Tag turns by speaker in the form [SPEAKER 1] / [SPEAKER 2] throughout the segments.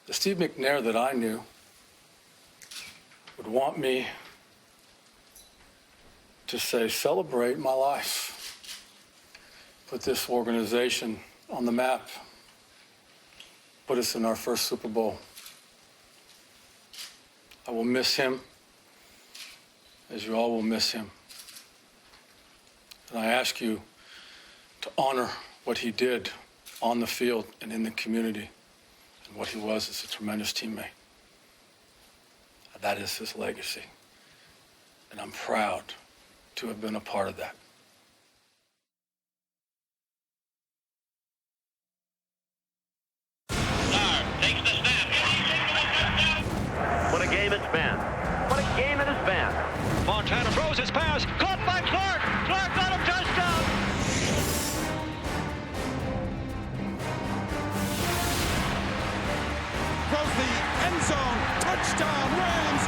[SPEAKER 1] The Steve McNair that I knew would want me to say, celebrate my life. Put this organization on the map. Put us in our first Super Bowl. I will miss him, as you all will miss him. And I ask you to honor what he did on the field and in the community, and what he was as a tremendous teammate. That is his legacy, and I'm proud to have been a part of that.
[SPEAKER 2] Takes the snap.
[SPEAKER 3] What a game it's been. What a game it has been.
[SPEAKER 2] Montana throws his pass. Caught by Clark. Clark got him. Touchdown.
[SPEAKER 4] Throws the end zone. Touchdown, Rams.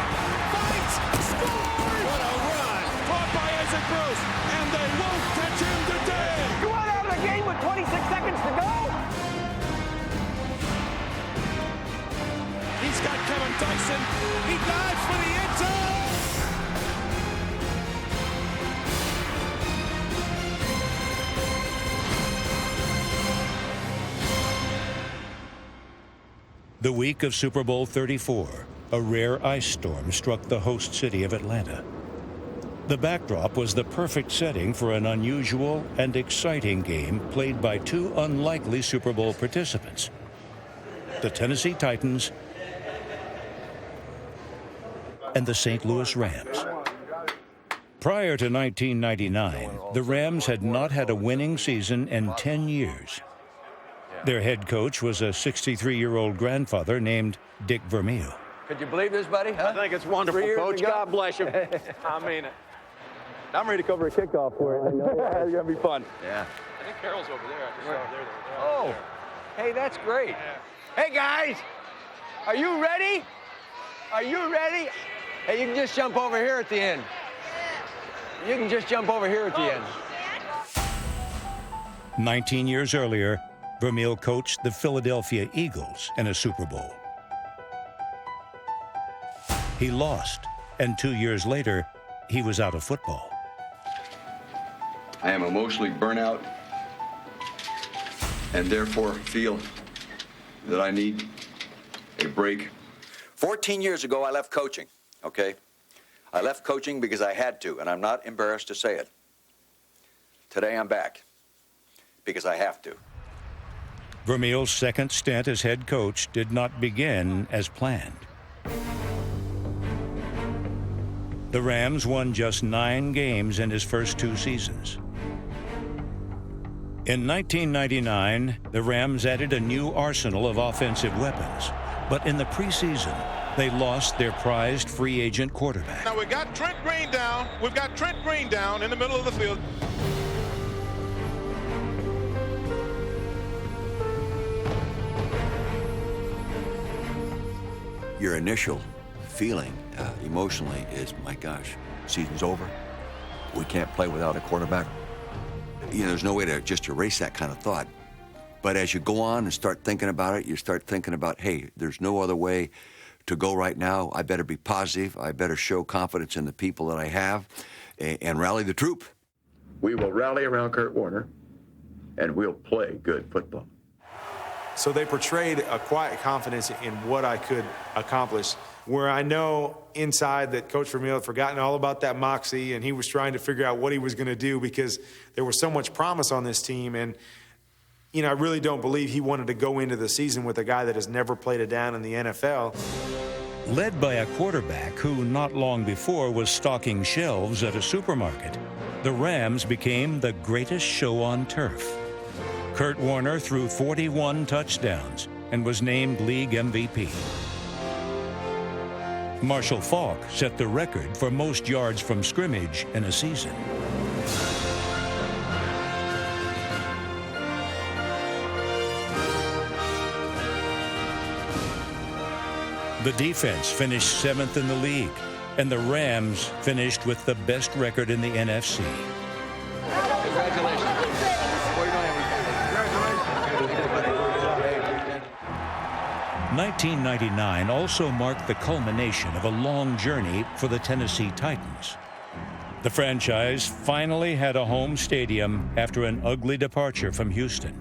[SPEAKER 4] Fight. Score. What a run. Caught by Isaac Bruce. And they won't catch him today.
[SPEAKER 5] You want out of the game with 26 seconds to go?
[SPEAKER 4] He's got Kevin Dyson. He dives for the end zone.
[SPEAKER 6] The week of Super Bowl 34, a rare ice storm struck the host city of Atlanta. The backdrop was the perfect setting for an unusual and exciting game played by two unlikely Super Bowl participants, the Tennessee Titans and the St. Louis Rams. Prior to 1999, the Rams had not had a winning season in 10 years. Their head coach was a 63-year-old grandfather named Dick Vermeil.
[SPEAKER 5] Could you believe this, buddy? Huh?
[SPEAKER 3] I think it's wonderful, Coach. God bless you.
[SPEAKER 5] I mean it. I'm ready to cover a kickoff for it. It's going to be fun.
[SPEAKER 3] Yeah.
[SPEAKER 2] I think Carroll's over there. I just saw there.
[SPEAKER 5] Oh, hey, that's great.
[SPEAKER 2] Yeah.
[SPEAKER 5] Hey, guys, are you ready? Are you ready? Hey, you can just jump over here at the end. You can just jump over here at the end.
[SPEAKER 6] 19 years earlier, Vermeil coached the Philadelphia Eagles in a Super Bowl. He lost, and 2 years later, he was out of football.
[SPEAKER 7] I am emotionally burnt out and therefore feel that I need a break.
[SPEAKER 8] 14 years ago, I left coaching, okay? I left coaching because I had to, and I'm not embarrassed to say it. Today, I'm back because I have to.
[SPEAKER 6] Vermeil's second stint as head coach did not begin as planned. The Rams won just 9 games in his first 2 seasons. In 1999, the Rams added a new arsenal of offensive weapons, but in the preseason, they lost their prized free agent quarterback.
[SPEAKER 4] Now we got Trent Green down. We've got Trent Green down in the middle of the field.
[SPEAKER 8] Your initial feeling emotionally is, my gosh, season's over. We can't play without a quarterback. You know, there's no way to just erase that kind of thought. But as you go on and start thinking about it, you start thinking about, hey, there's no other way to go right now. I better be positive. I better show confidence in the people that I have and rally the troop.
[SPEAKER 7] We will rally around Kurt Warner, and we'll play good football.
[SPEAKER 9] So they portrayed a quiet confidence in what I could accomplish, where I know inside that Coach Vermeil had forgotten all about that moxie, and he was trying to figure out what he was going to do because there was so much promise on this team. And, you know, I really don't believe he wanted to go into the season with a guy that has never played a down in the NFL.
[SPEAKER 6] Led by a quarterback who not long before was stocking shelves at a supermarket, the Rams became the greatest show on turf. Kurt Warner threw 41 touchdowns and was named league MVP. Marshall Faulk set the record for most yards from scrimmage in a season. The defense finished 7th in the league, and the Rams finished with the best record in the NFC. 1999 also marked the culmination of a long journey for the Tennessee Titans. The franchise finally had a home stadium after an ugly departure from Houston.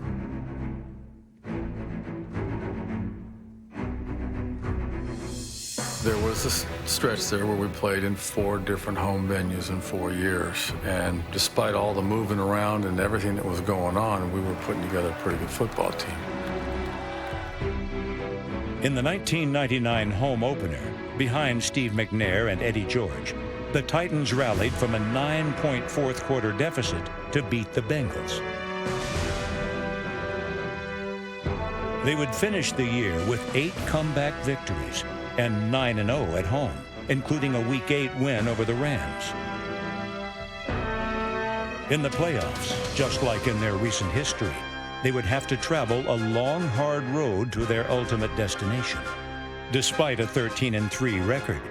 [SPEAKER 1] There was a stretch there where we played in 4 different home venues in 4 years. And despite all the moving around and everything that was going on, we were putting together a pretty good football team.
[SPEAKER 6] In the 1999 home opener, behind Steve McNair and Eddie George, the Titans rallied from a 9-point fourth-quarter deficit to beat the Bengals. They would finish the year with 8 comeback victories and 9-0 at home, including a Week 8 win over the Rams. In the playoffs, just like in their recent history, they would have to travel a long, hard road to their ultimate destination. Despite a 13-3 record,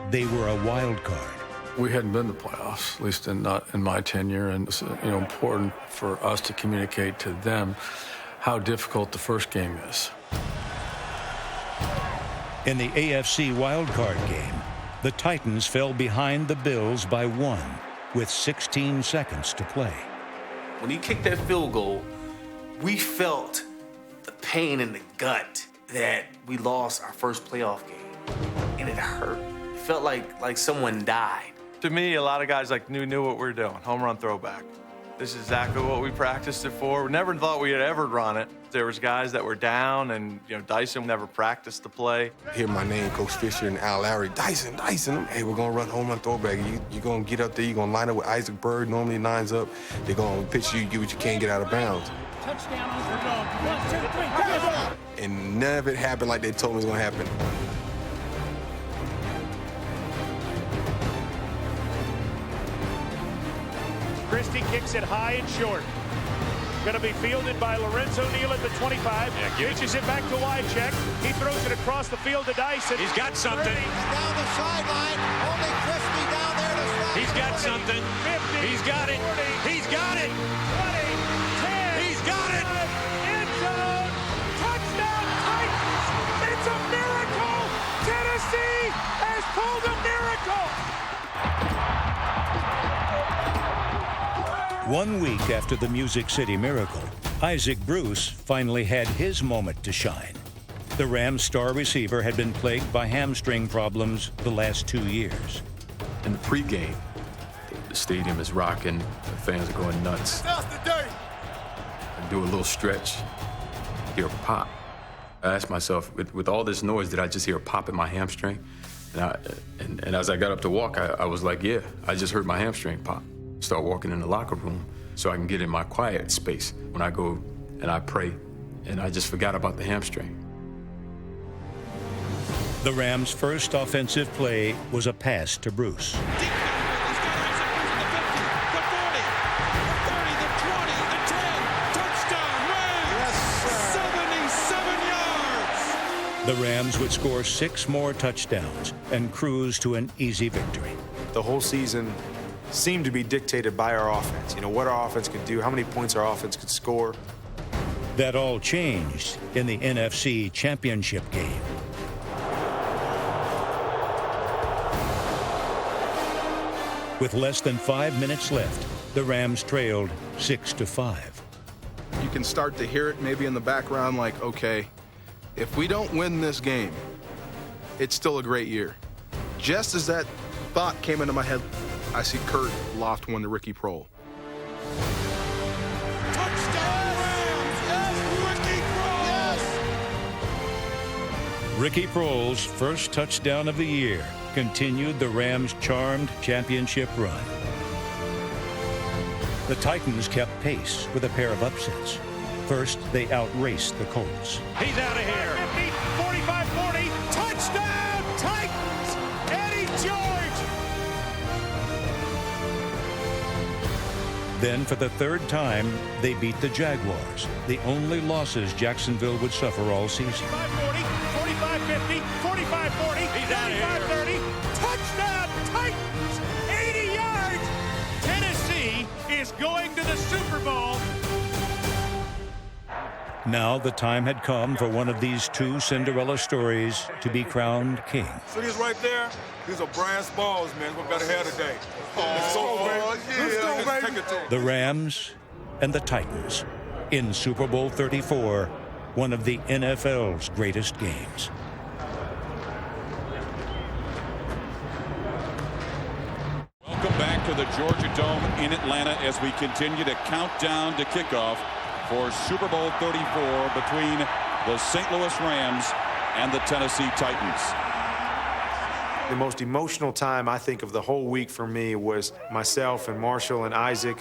[SPEAKER 6] they were a wild card.
[SPEAKER 1] We hadn't been to playoffs, at least not in my tenure, and it's important for us to communicate to them how difficult the first game is.
[SPEAKER 6] In the AFC wildcard game, the Titans fell behind the Bills by 1 with 16 seconds to play.
[SPEAKER 10] When he kicked that field goal, we felt the pain in the gut that we lost our first playoff game, and it hurt. It felt like someone died.
[SPEAKER 11] To me, a lot of guys knew what we were doing. Home run throwback. This is exactly what we practiced it for. We never thought we'd ever run it. There was guys that were down, and Dyson never practiced the play.
[SPEAKER 12] Hear my name, Coach Fisher and Al Larry. Dyson. Hey, we're gonna run home run throwback. You're gonna get up there. You're gonna line up with Isaac Bird. Normally lines up. They're gonna pitch you what you can't get out of bounds.
[SPEAKER 4] Touchdown, underdog. 1, 2, 3, go!
[SPEAKER 12] And none of it happened like they told me it was gonna happen.
[SPEAKER 13] Christie kicks it high and short. Going to be fielded by Lorenzo Neal at the 25. Reaches it back to Wycheck. He throws it across the field to Dyson.
[SPEAKER 2] He's got something.
[SPEAKER 14] Down the sideline. Only Christie down there to stop.
[SPEAKER 2] He's got
[SPEAKER 13] 40,
[SPEAKER 2] something.
[SPEAKER 13] 50,
[SPEAKER 2] He's got it.
[SPEAKER 13] 40,
[SPEAKER 2] He's got it.
[SPEAKER 13] 20, 10.
[SPEAKER 2] He's got it.
[SPEAKER 13] End zone. Touchdown Titans. It's a miracle. Tennessee has pulled a miracle.
[SPEAKER 6] 1 week after the Music City Miracle, Isaac Bruce finally had his moment to shine. The Rams' star receiver had been plagued by hamstring problems the last 2 years.
[SPEAKER 15] In the pregame, the stadium is rocking, the fans are going nuts. I do a little stretch, hear a pop. I asked myself, with all this noise, did I just hear a pop in my hamstring? And as I got up to walk, I was like, yeah, I just heard my hamstring pop. Start walking in the locker room so I can get in my quiet space when I go and I pray, and I just forgot about the hamstring.
[SPEAKER 6] The Rams' first offensive play was a pass to Bruce. The Rams would score 6 more touchdowns and cruise to an easy victory.
[SPEAKER 9] The whole season seemed to be dictated by our offense. What our offense could do, how many points our offense could score.
[SPEAKER 6] That all changed in the NFC Championship game. With less than 5 minutes left, the Rams trailed 6-5.
[SPEAKER 16] You can start to hear it maybe in the background like, okay, if we don't win this game, it's still a great year. Just as that thought came into my head, I see Kurt loft one to Ricky Prohl.
[SPEAKER 4] Touchdown Rams! Yes, Ricky Prohl! Yes!
[SPEAKER 6] Ricky Prohl's first touchdown of the year continued the Rams' charmed championship run. The Titans kept pace with a pair of upsets. First, they outraced the Colts.
[SPEAKER 13] He's out of here. 50, 45-40. Touchdown Titans! Eddie George!
[SPEAKER 6] Then, for the third time, they beat the Jaguars, the only losses Jacksonville would suffer all season.
[SPEAKER 13] 45-40, 45-50, 45-40, he's out of here. 30. Touchdown Titans! 80 yards! Tennessee is going to the Super Bowl.
[SPEAKER 6] Now the time had come for one of these two Cinderella stories to be crowned king.
[SPEAKER 17] See these right there? These are brass balls, man. What we got to have today. Let's go, baby. Let's take it to 'em.
[SPEAKER 6] The Rams and the Titans in Super Bowl 34, one of the NFL's greatest games.
[SPEAKER 18] Welcome back to the Georgia Dome in Atlanta as we continue to count down to kickoff for Super Bowl 34 between the St. Louis Rams and the Tennessee Titans.
[SPEAKER 9] The most emotional time, I think, of the whole week for me was myself and Marshall and Isaac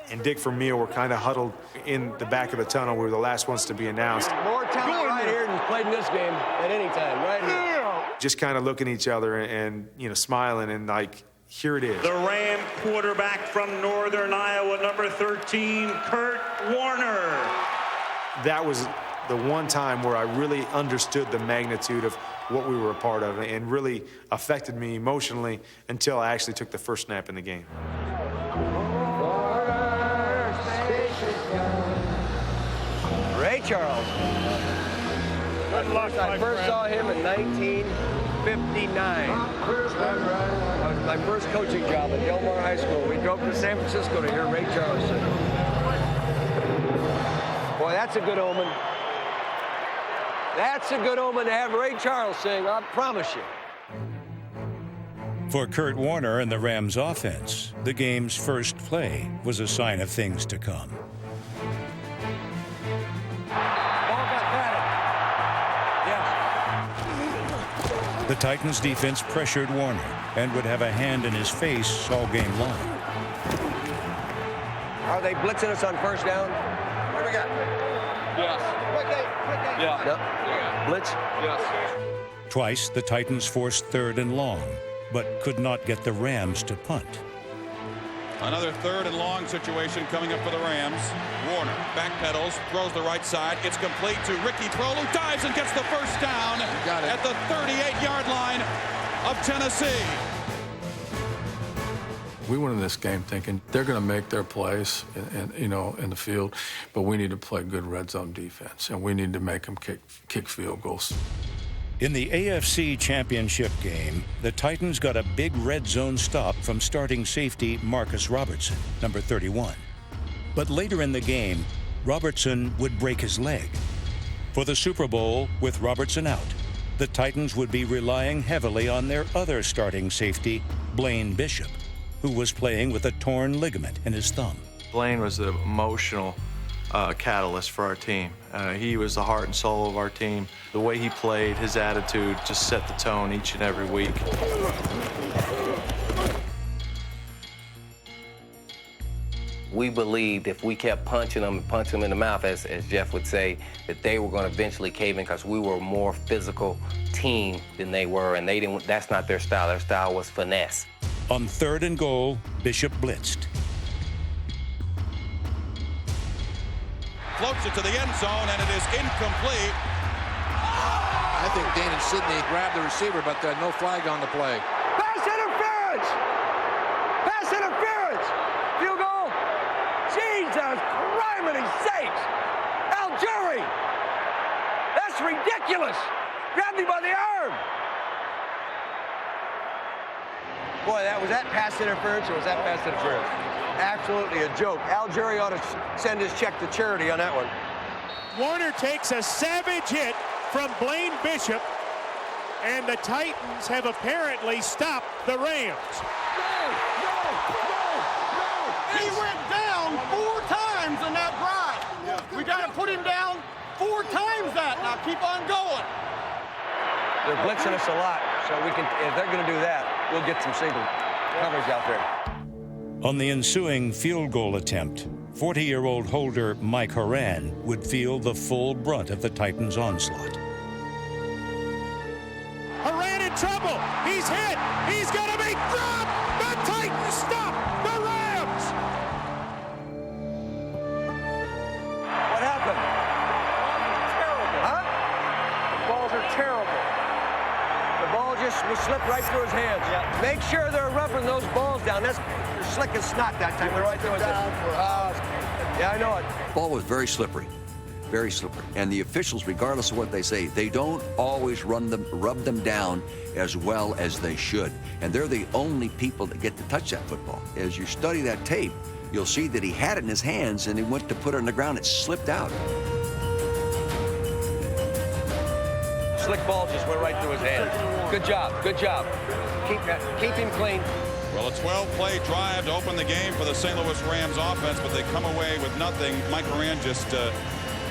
[SPEAKER 9] and Dick Vermeil were kind of huddled in the back of the tunnel. We were the last ones to be announced.
[SPEAKER 5] More talent right here than played in this game at any time, right here.
[SPEAKER 9] Just kind of looking at each other and smiling and like, here it is.
[SPEAKER 13] The Ram quarterback from Northern Iowa, number 13, Kurt Warner.
[SPEAKER 9] That was the one time where I really understood the magnitude of what we were a part of and really affected me emotionally until I actually took the first snap in the game.
[SPEAKER 5] Ray Charles.
[SPEAKER 13] Good luck,
[SPEAKER 5] I first saw him in 1959. That was my first coaching job at Delmar High School. We drove to San Francisco to hear Ray Charles sing. Boy, that's a good omen. That's a good omen to have Ray Charles sing, I promise you.
[SPEAKER 6] For Kurt Warner and the Rams offense, the game's first play was a sign of things to come.
[SPEAKER 5] Ball got batted. Yes.
[SPEAKER 6] The Titans defense pressured Warner and would have a hand in his face all game long.
[SPEAKER 5] Are they blitzing us on first down? What do we got?
[SPEAKER 17] Yes.
[SPEAKER 5] Yeah. No. Blitz?
[SPEAKER 17] Yes.
[SPEAKER 6] Twice, the Titans forced 3rd and long, but could not get the Rams to punt.
[SPEAKER 18] Another 3rd and long situation coming up for the Rams. Warner backpedals, throws the right side. It's complete to Ricky Prohl, who dives and gets the first down at the 38-yard line of Tennessee.
[SPEAKER 1] We went in this game thinking they're going to make their plays, in the field, but we need to play good red zone defense, and we need to make them kick field goals.
[SPEAKER 6] In the AFC Championship game, the Titans got a big red zone stop from starting safety Marcus Robertson, number 31. But later in the game, Robertson would break his leg. For the Super Bowl, with Robertson out, the Titans would be relying heavily on their other starting safety, Blaine Bishop, who was playing with a torn ligament in his thumb.
[SPEAKER 11] Blaine was the emotional catalyst for our team. He was the heart and soul of our team. The way he played, his attitude just set the tone each and every week.
[SPEAKER 19] We believed if we kept punching them in the mouth, as Jeff would say, that they were going to eventually cave in because we were a more physical team than they were, and that's not their style. Their style was finesse.
[SPEAKER 6] On 3rd and goal, Bishop blitzed.
[SPEAKER 18] Floats it to the end zone, and it is incomplete.
[SPEAKER 14] I think Dane and Sidney grabbed the receiver, but no flag on the play.
[SPEAKER 5] Pass interference! Pass interference! Field goal! Jesus, criminy sakes! Algieri! That's ridiculous! Grabbed him by the arm! Boy, was that pass interference or was that pass interference? Absolutely a joke. Algieri ought to send his check to charity on that one.
[SPEAKER 13] Warner takes a savage hit from Blaine Bishop, and the Titans have apparently stopped the Rams.
[SPEAKER 14] He went down 4 times in that drive. We got to put him down 4 times that. Now keep on going.
[SPEAKER 5] They're blitzing us a lot, so if they're going to do that, we'll get some single coverage out there.
[SPEAKER 6] On the ensuing field goal attempt, 40-year-old holder Mike Horan would feel the full brunt of the Titans' onslaught.
[SPEAKER 13] Horan in trouble. He's hit. He's going to be dropped. The Titans stop the Rams.
[SPEAKER 5] What happened? Terrible. Huh? The balls are terrible. The ball just slipped right through his hands. Yeah. Make sure they're rubbing those balls down. They're slick as snot that time. They're right through his hands. Yeah, I know it.
[SPEAKER 8] Ball was very slippery. very slippery. And the officials, regardless of what they say, they don't always rub them down as well as they should. And they're the only people that get to touch that football. As you study that tape, you'll see that he had it in his hands and he went to put it on the ground. It slipped out.
[SPEAKER 5] Slick ball just went right through his hand. Good job, good job. Keep him clean.
[SPEAKER 18] Well, a 12-play drive to open the game for the St. Louis Rams offense, but they come away with nothing. Mike Moran just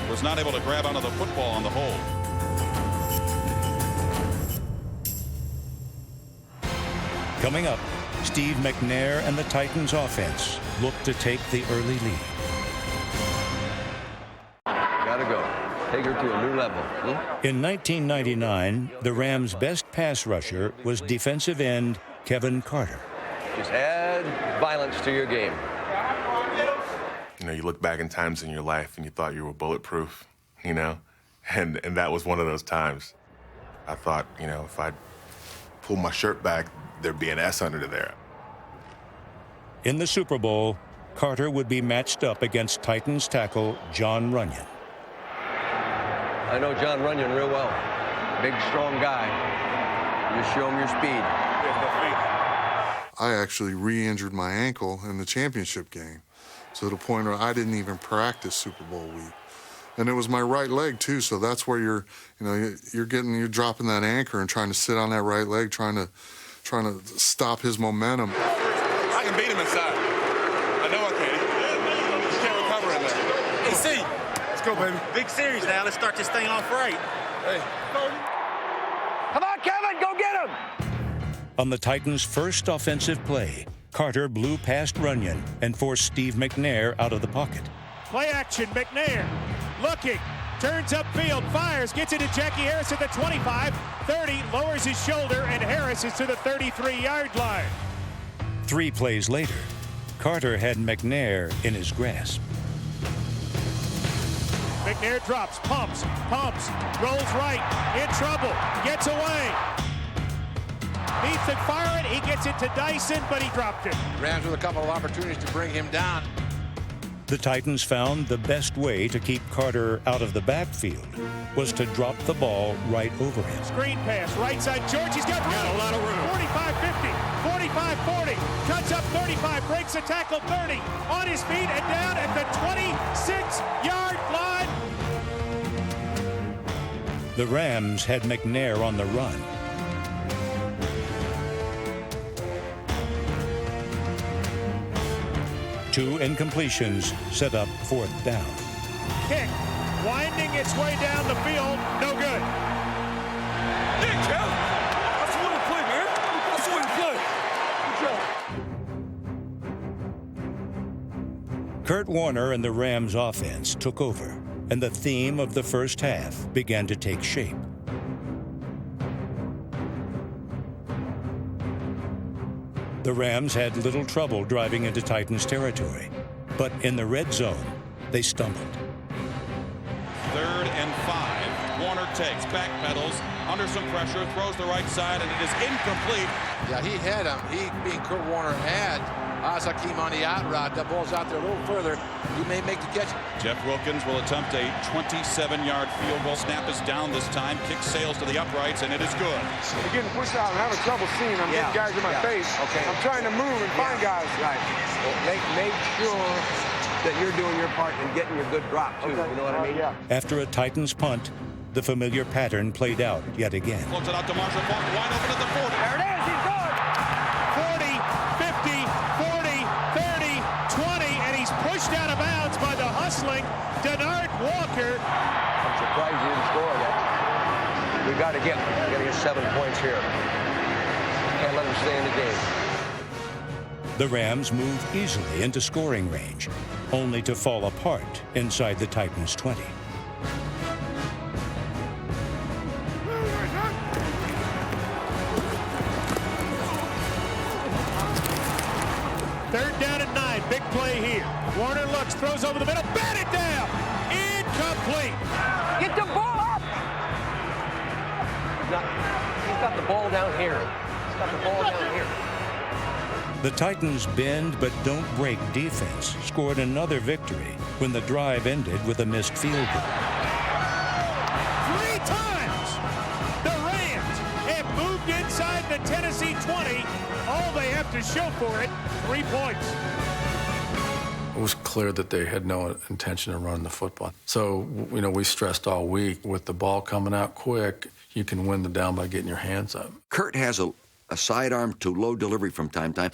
[SPEAKER 18] was not able to grab onto the football on the hold.
[SPEAKER 6] Coming up, Steve McNair and the Titans offense look to take the early lead.
[SPEAKER 5] Gotta go. Take her to a new level.
[SPEAKER 6] In 1999, the Rams' best pass rusher was defensive end Kevin Carter.
[SPEAKER 5] Just add violence to your game.
[SPEAKER 12] You know, you look back in times in your life and you thought you were bulletproof, you know? And that was one of those times. I thought, you know, if I pull my shirt back, there'd be an S under there.
[SPEAKER 6] In the Super Bowl, Carter would be matched up against Titans tackle John Runyon.
[SPEAKER 5] I know John Runyon real well. Big, strong guy. Just show him your speed.
[SPEAKER 20] I actually re-injured my ankle in the championship game, to the point where I didn't even practice Super Bowl week. And it was my right leg too, so that's where you're dropping that anchor and trying to sit on that right leg, trying to stop his momentum.
[SPEAKER 17] I can beat him inside. I know I can. Just can't recover in there.
[SPEAKER 14] Hey, C.
[SPEAKER 17] Let's go, baby.
[SPEAKER 14] Big series now. Let's start this thing off right.
[SPEAKER 17] Hey.
[SPEAKER 5] Come on, Kevin, go get him!
[SPEAKER 6] On the Titans' first offensive play, Carter blew past Runyon and forced Steve McNair out of the pocket.
[SPEAKER 13] Play action, McNair looking, turns upfield, fires, gets it to Jackie Harris at the 25, 30, lowers his shoulder, and Harris is to the 33-yard line.
[SPEAKER 6] 3 plays later, Carter had McNair in his grasp.
[SPEAKER 13] McNair drops, pumps, rolls right, in trouble, gets away. Needs to fire it, he gets it to Dyson, but he dropped it.
[SPEAKER 21] Rams with a couple of opportunities to bring him down.
[SPEAKER 6] The Titans found the best way to keep Carter out of the backfield was to drop the ball right over him.
[SPEAKER 13] Screen pass, right side, George, he's got room.
[SPEAKER 21] A lot of room.
[SPEAKER 13] 45-50, 45-40, cuts up 35, breaks a tackle 30, on his feet and down at the 26-yard line.
[SPEAKER 6] The Rams had McNair on the run. Two incompletions set up 4th down.
[SPEAKER 13] Kick, winding its way down the field, no good.
[SPEAKER 17] Hey, Cal. That's a winning play, man. That's a winning play. Good job.
[SPEAKER 6] Kurt Warner and the Rams offense took over, and the theme of the first half began to take shape. The Rams had little trouble driving into Titans territory, but in the red zone, they stumbled.
[SPEAKER 18] 3rd and 5. Warner takes, backpedals, under some pressure, throws the right side, and it is incomplete.
[SPEAKER 21] Yeah, he had him. He, being Kurt Warner, had Hakeem on the out route. That ball's out there a little further. He may make the catch.
[SPEAKER 18] Jeff Wilkins will attempt a 27-yard field goal. Snap is down this time. Kick sails to the uprights, and it is good.
[SPEAKER 17] You're getting pushed out. I'm having trouble seeing. I'm getting guys in my face.
[SPEAKER 5] Okay.
[SPEAKER 17] I'm trying to move and find guys.
[SPEAKER 5] Right. Well, make sure that you're doing your part and getting your good drop, too. Okay. You know what I mean?
[SPEAKER 17] Yeah.
[SPEAKER 6] After a Titans punt, the familiar pattern played out yet again.
[SPEAKER 18] Floats it out to Marshall Faulk, wide open at the 40.
[SPEAKER 5] There it is. He's gone.
[SPEAKER 13] 40, 50, 40, 30, 20, and he's pushed out of bounds by the hustling Denard Walker.
[SPEAKER 5] I'm surprised you didn't score that. We got to get 7 points here. Can't let them stay in the game.
[SPEAKER 6] The Rams moved easily into scoring range, only to fall apart inside the Titans' 20.
[SPEAKER 13] Third down and 9, big play here. Warner looks, throws over the middle, batted down, incomplete.
[SPEAKER 5] Get the ball up. He's got the ball down here. He's got the ball down here.
[SPEAKER 6] The Titans' bend but don't break defense scored another victory when the drive ended with a missed field goal.
[SPEAKER 13] inside the Tennessee 20. All they have to show for it, 3 points.
[SPEAKER 1] It was clear that they had no intention of running the football. So, we stressed all week, with the ball coming out quick, you can win the down by getting your hands up.
[SPEAKER 8] Kurt has a sidearm to low delivery from time to time,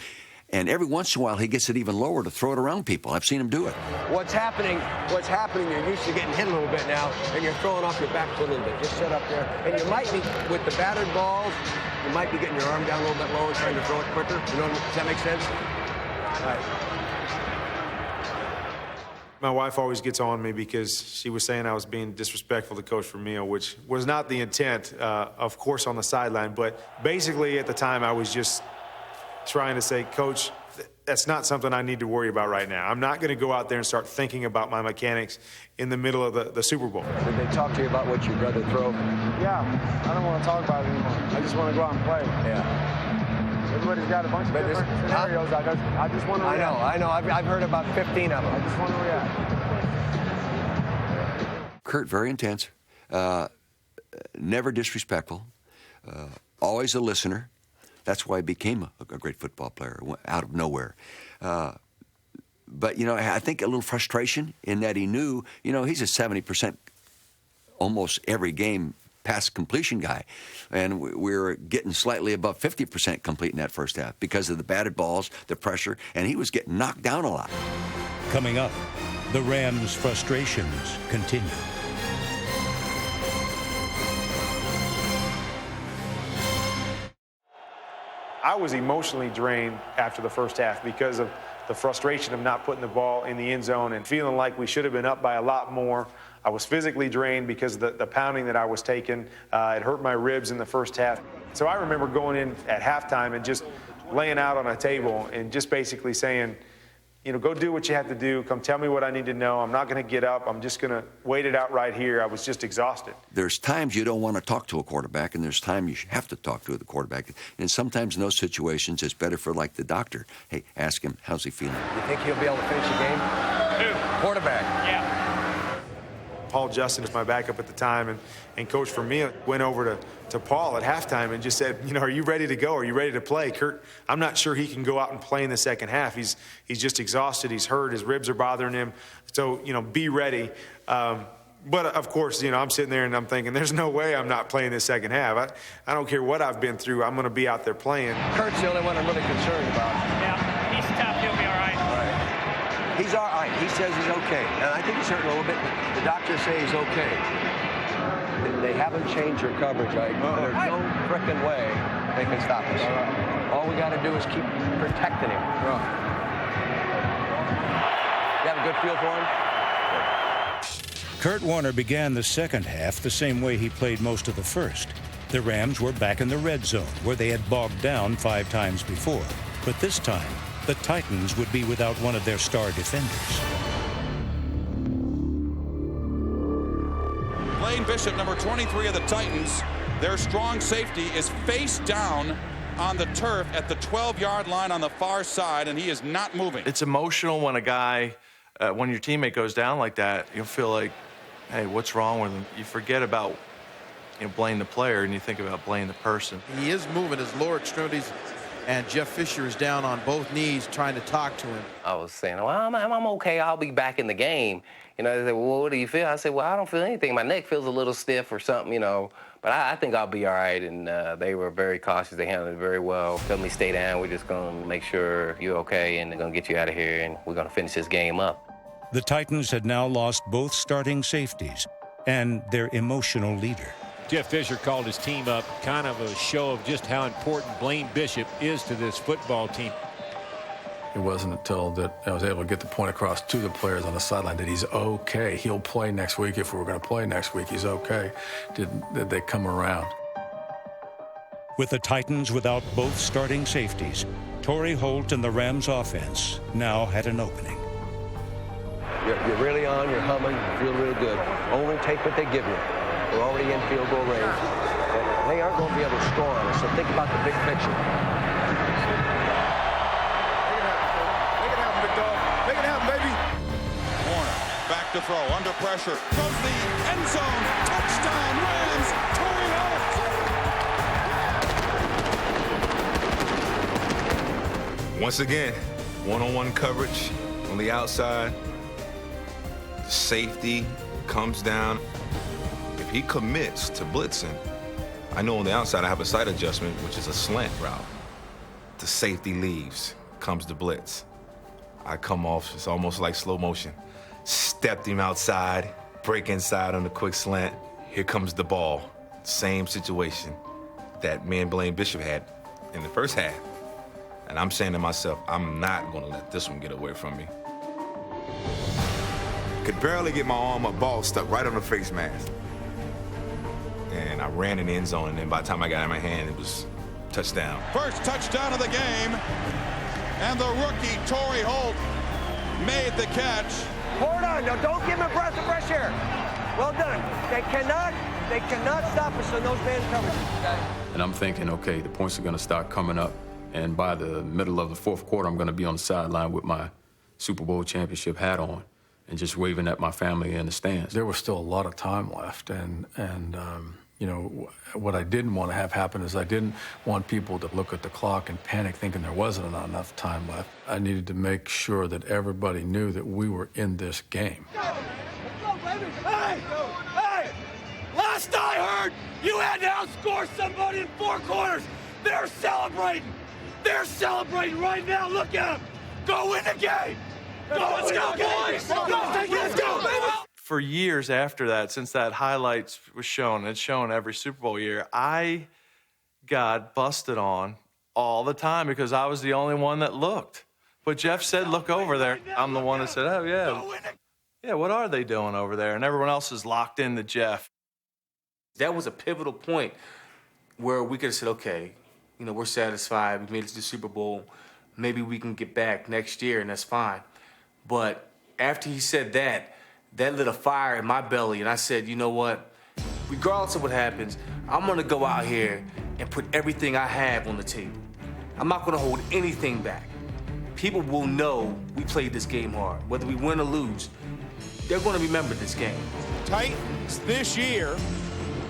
[SPEAKER 8] and every once in a while he gets it even lower to throw it around people. I've seen him do it.
[SPEAKER 5] What's happening, you're used to getting hit a little bit now, and you're throwing off your back foot a little bit. Just sit up there. And you might be, with the battered balls, you might be getting your arm down a little bit lower, trying to throw it quicker. Does that make sense? All right.
[SPEAKER 9] My wife always gets on me because she was saying I was being disrespectful to Coach Vermeil, which was not the intent, of course, on the sideline. But basically, at the time, I was just trying to say, Coach, that's not something I need to worry about right now. I'm not going to go out there and start thinking about my mechanics in the middle of the Super Bowl.
[SPEAKER 5] Did they talk to you about what you'd rather throw?
[SPEAKER 3] Yeah, I don't want to talk about it anymore. I just want to go out and play.
[SPEAKER 5] Yeah.
[SPEAKER 3] Everybody's got a bunch of different scenarios. I just want to react.
[SPEAKER 5] I know. I've heard about 15 of them.
[SPEAKER 3] I just want to react.
[SPEAKER 8] Kurt, very intense, never disrespectful, always a listener. That's why he became a great football player out of nowhere. But, I think a little frustration in that he knew, he's a 70% almost every game pass completion guy. And we're getting slightly above 50% complete in that first half because of the batted balls, the pressure, and he was getting knocked down a lot.
[SPEAKER 6] Coming up, the Rams' frustrations continue.
[SPEAKER 9] I was emotionally drained after the first half because of the frustration of not putting the ball in the end zone and feeling like we should have been up by a lot more. I was physically drained because of the pounding that I was taking. It hurt my ribs in the first half. So I remember going in at halftime and just laying out on a table and just basically saying, go do what you have to do. Come tell me what I need to know. I'm not going to get up. I'm just going to wait it out right here. I was just exhausted.
[SPEAKER 8] There's times you don't want to talk to a quarterback, and there's times you have to talk to the quarterback. And sometimes in those situations, it's better for, like the doctor, hey, ask him, how's he feeling?
[SPEAKER 5] You think he'll be able to finish the game?
[SPEAKER 13] Who?
[SPEAKER 5] Quarterback.
[SPEAKER 13] Yeah.
[SPEAKER 9] Paul Justin was my backup at the time, and Coach Vermeil went over to Paul at halftime and just said, are you ready to go? Are you ready to play? Kurt, I'm not sure he can go out and play in the second half. He's just exhausted. He's hurt. His ribs are bothering him. So, be ready. But, of course, I'm sitting there and I'm thinking, there's no way I'm not playing this second half. I don't care what I've been through. I'm going to be out there playing.
[SPEAKER 5] Kurt's the only one I'm really concerned about.
[SPEAKER 2] Yeah, he's tough. He'll be all right.
[SPEAKER 5] He's all right. He says he's okay. And I think he's hurting a little bit. The doctors say he's okay. They haven't changed your coverage. There's no frickin' way they can stop us. All we got to do is keep protecting him. You have a good feel for him?
[SPEAKER 6] Kurt Warner began the second half the same way he played most of the first. The Rams were back in the red zone, where they had bogged down 5 times before. But this time, the Titans would be without one of their star defenders.
[SPEAKER 18] Blaine Bishop, number 23 of the Titans, their strong safety, is face down on the turf at the 12-yard line on the far side, and he is not moving.
[SPEAKER 11] It's emotional when a guy, when your teammate goes down like that, you'll feel like, hey, what's wrong with him? You forget about, blame the player, and you think about blame the person.
[SPEAKER 22] He is moving his lower extremities, and Jeff Fisher is down on both knees trying to talk to him.
[SPEAKER 19] I was saying, well, I'm okay. I'll be back in the game. They said, well, what do you feel? I said, well, I don't feel anything. My neck feels a little stiff or something, But I think I'll be all right. And they were very cautious. They handled it very well. Told me, stay down. We're just going to make sure you're okay, and they're going to get you out of here, and we're going to finish this game up.
[SPEAKER 6] The Titans had now lost both starting safeties and their emotional leader.
[SPEAKER 13] Jeff Fisher called his team up, kind of a show of just how important Blaine Bishop is to this football team.
[SPEAKER 1] It wasn't until that I was able to get the point across to the players on the sideline that he's okay. He'll play next week. If we're going to play next week, he's okay. Did they come around?
[SPEAKER 6] With the Titans without both starting safeties, Torrey Holt and the Rams offense now had an opening.
[SPEAKER 5] You're really on, you're humming, you feel real good. Only take what they give you. We're already in field goal range. And they aren't going to be able to score on us, so think about the big picture.
[SPEAKER 17] Make it happen, big dog. Make it happen, baby.
[SPEAKER 18] Warner, back to throw, under pressure, throws the end zone, touchdown, Rams, Torrey Holt.
[SPEAKER 17] Once again, one-on-one coverage on the outside. The safety comes down. If he commits to blitzing, I know on the outside I have a sight adjustment, which is a slant route. The safety leaves, comes the blitz. I come off, it's almost like slow motion. Stepped him outside, break inside on the quick slant. Here comes the ball. Same situation that me and Blaine Bishop had in the first half. And I'm saying to myself, I'm not gonna let this one get away from me. Could barely get my arm up, ball stuck right on the face mask. And I ran in the end zone, and then by the time I got it in my hand, it was touchdown.
[SPEAKER 18] First touchdown of the game, and the rookie, Torrey Holt, made the catch.
[SPEAKER 5] Hold on, now don't give him a breath of fresh air. Well done. They cannot stop us on those man coverages.
[SPEAKER 15] And I'm thinking, okay, the points are going to start coming up, and by the middle of the fourth quarter, I'm going to be on the sideline with my Super Bowl championship hat on and just waving at my family in the stands.
[SPEAKER 1] There was still a lot of time left, and you know, what I didn't want to have happen is I didn't want people to look at the clock and panic thinking there wasn't enough time left. I needed to make sure that everybody knew that we were in this game.
[SPEAKER 14] Hey! Last I heard, you had to outscore somebody in 4 quarters. They're celebrating. They're celebrating right now. Look at them. Go win the game. Let's go, boys. Let's go, baby.
[SPEAKER 11] For years after that, since that highlights was shown, it's shown every Super Bowl year, I got busted on all the time because I was the only one that looked. But Jeff said, look over there. I'm the one that said, oh, yeah. Yeah, what are they doing over there? And everyone else is locked into Jeff.
[SPEAKER 7] That was a pivotal point where we could have said, okay, you know, we're satisfied. We made it to the Super Bowl. Maybe we can get back next year, and that's fine. But after he said that, that lit a fire in my belly, and I said, you know what? Regardless of what happens, I'm going to go out here and put everything I have on the table. I'm not going to hold anything back. People will know we played this game hard. Whether we win or lose, they're going to remember this game.
[SPEAKER 13] Titans this year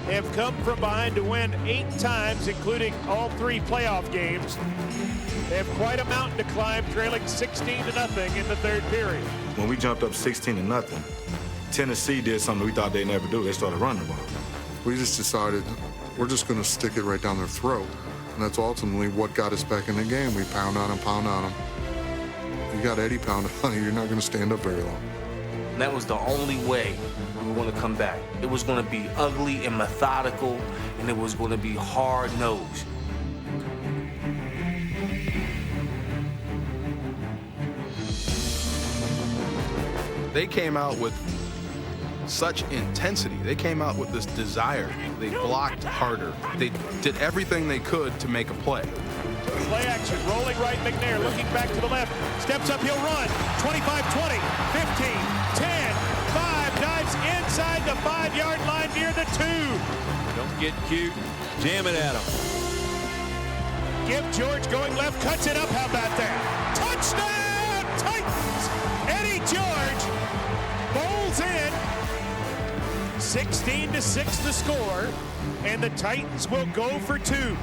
[SPEAKER 13] have come from behind to win 8 times, including all 3 playoff games. They have quite a mountain to climb, trailing 16-0 in the third period.
[SPEAKER 17] When we jumped up 16-0, Tennessee did something we thought they'd never do. They started running the ball.
[SPEAKER 20] We just decided we're just going to stick it right down their throat. And that's ultimately what got us back in the game. We pound on them. You got Eddie pounding on you, you're not going to stand up very long.
[SPEAKER 7] And that was the only way we were going to come back. It was going to be ugly and methodical, and it was going to be hard-nosed.
[SPEAKER 16] They came out with such intensity. They came out with this desire. They blocked harder. They did everything they could to make a play.
[SPEAKER 13] Play action, rolling right, McNair looking back to the left, steps up, he'll run, 25-20, 15, 10, 5, dives inside the 5-yard line near the 2.
[SPEAKER 4] Don't get cute, jam it at him.
[SPEAKER 13] Give George going left, cuts it up, how about that? Touchdown, Titans! Eddie George bowls in, 16-6 the score, and the Titans will go for 2.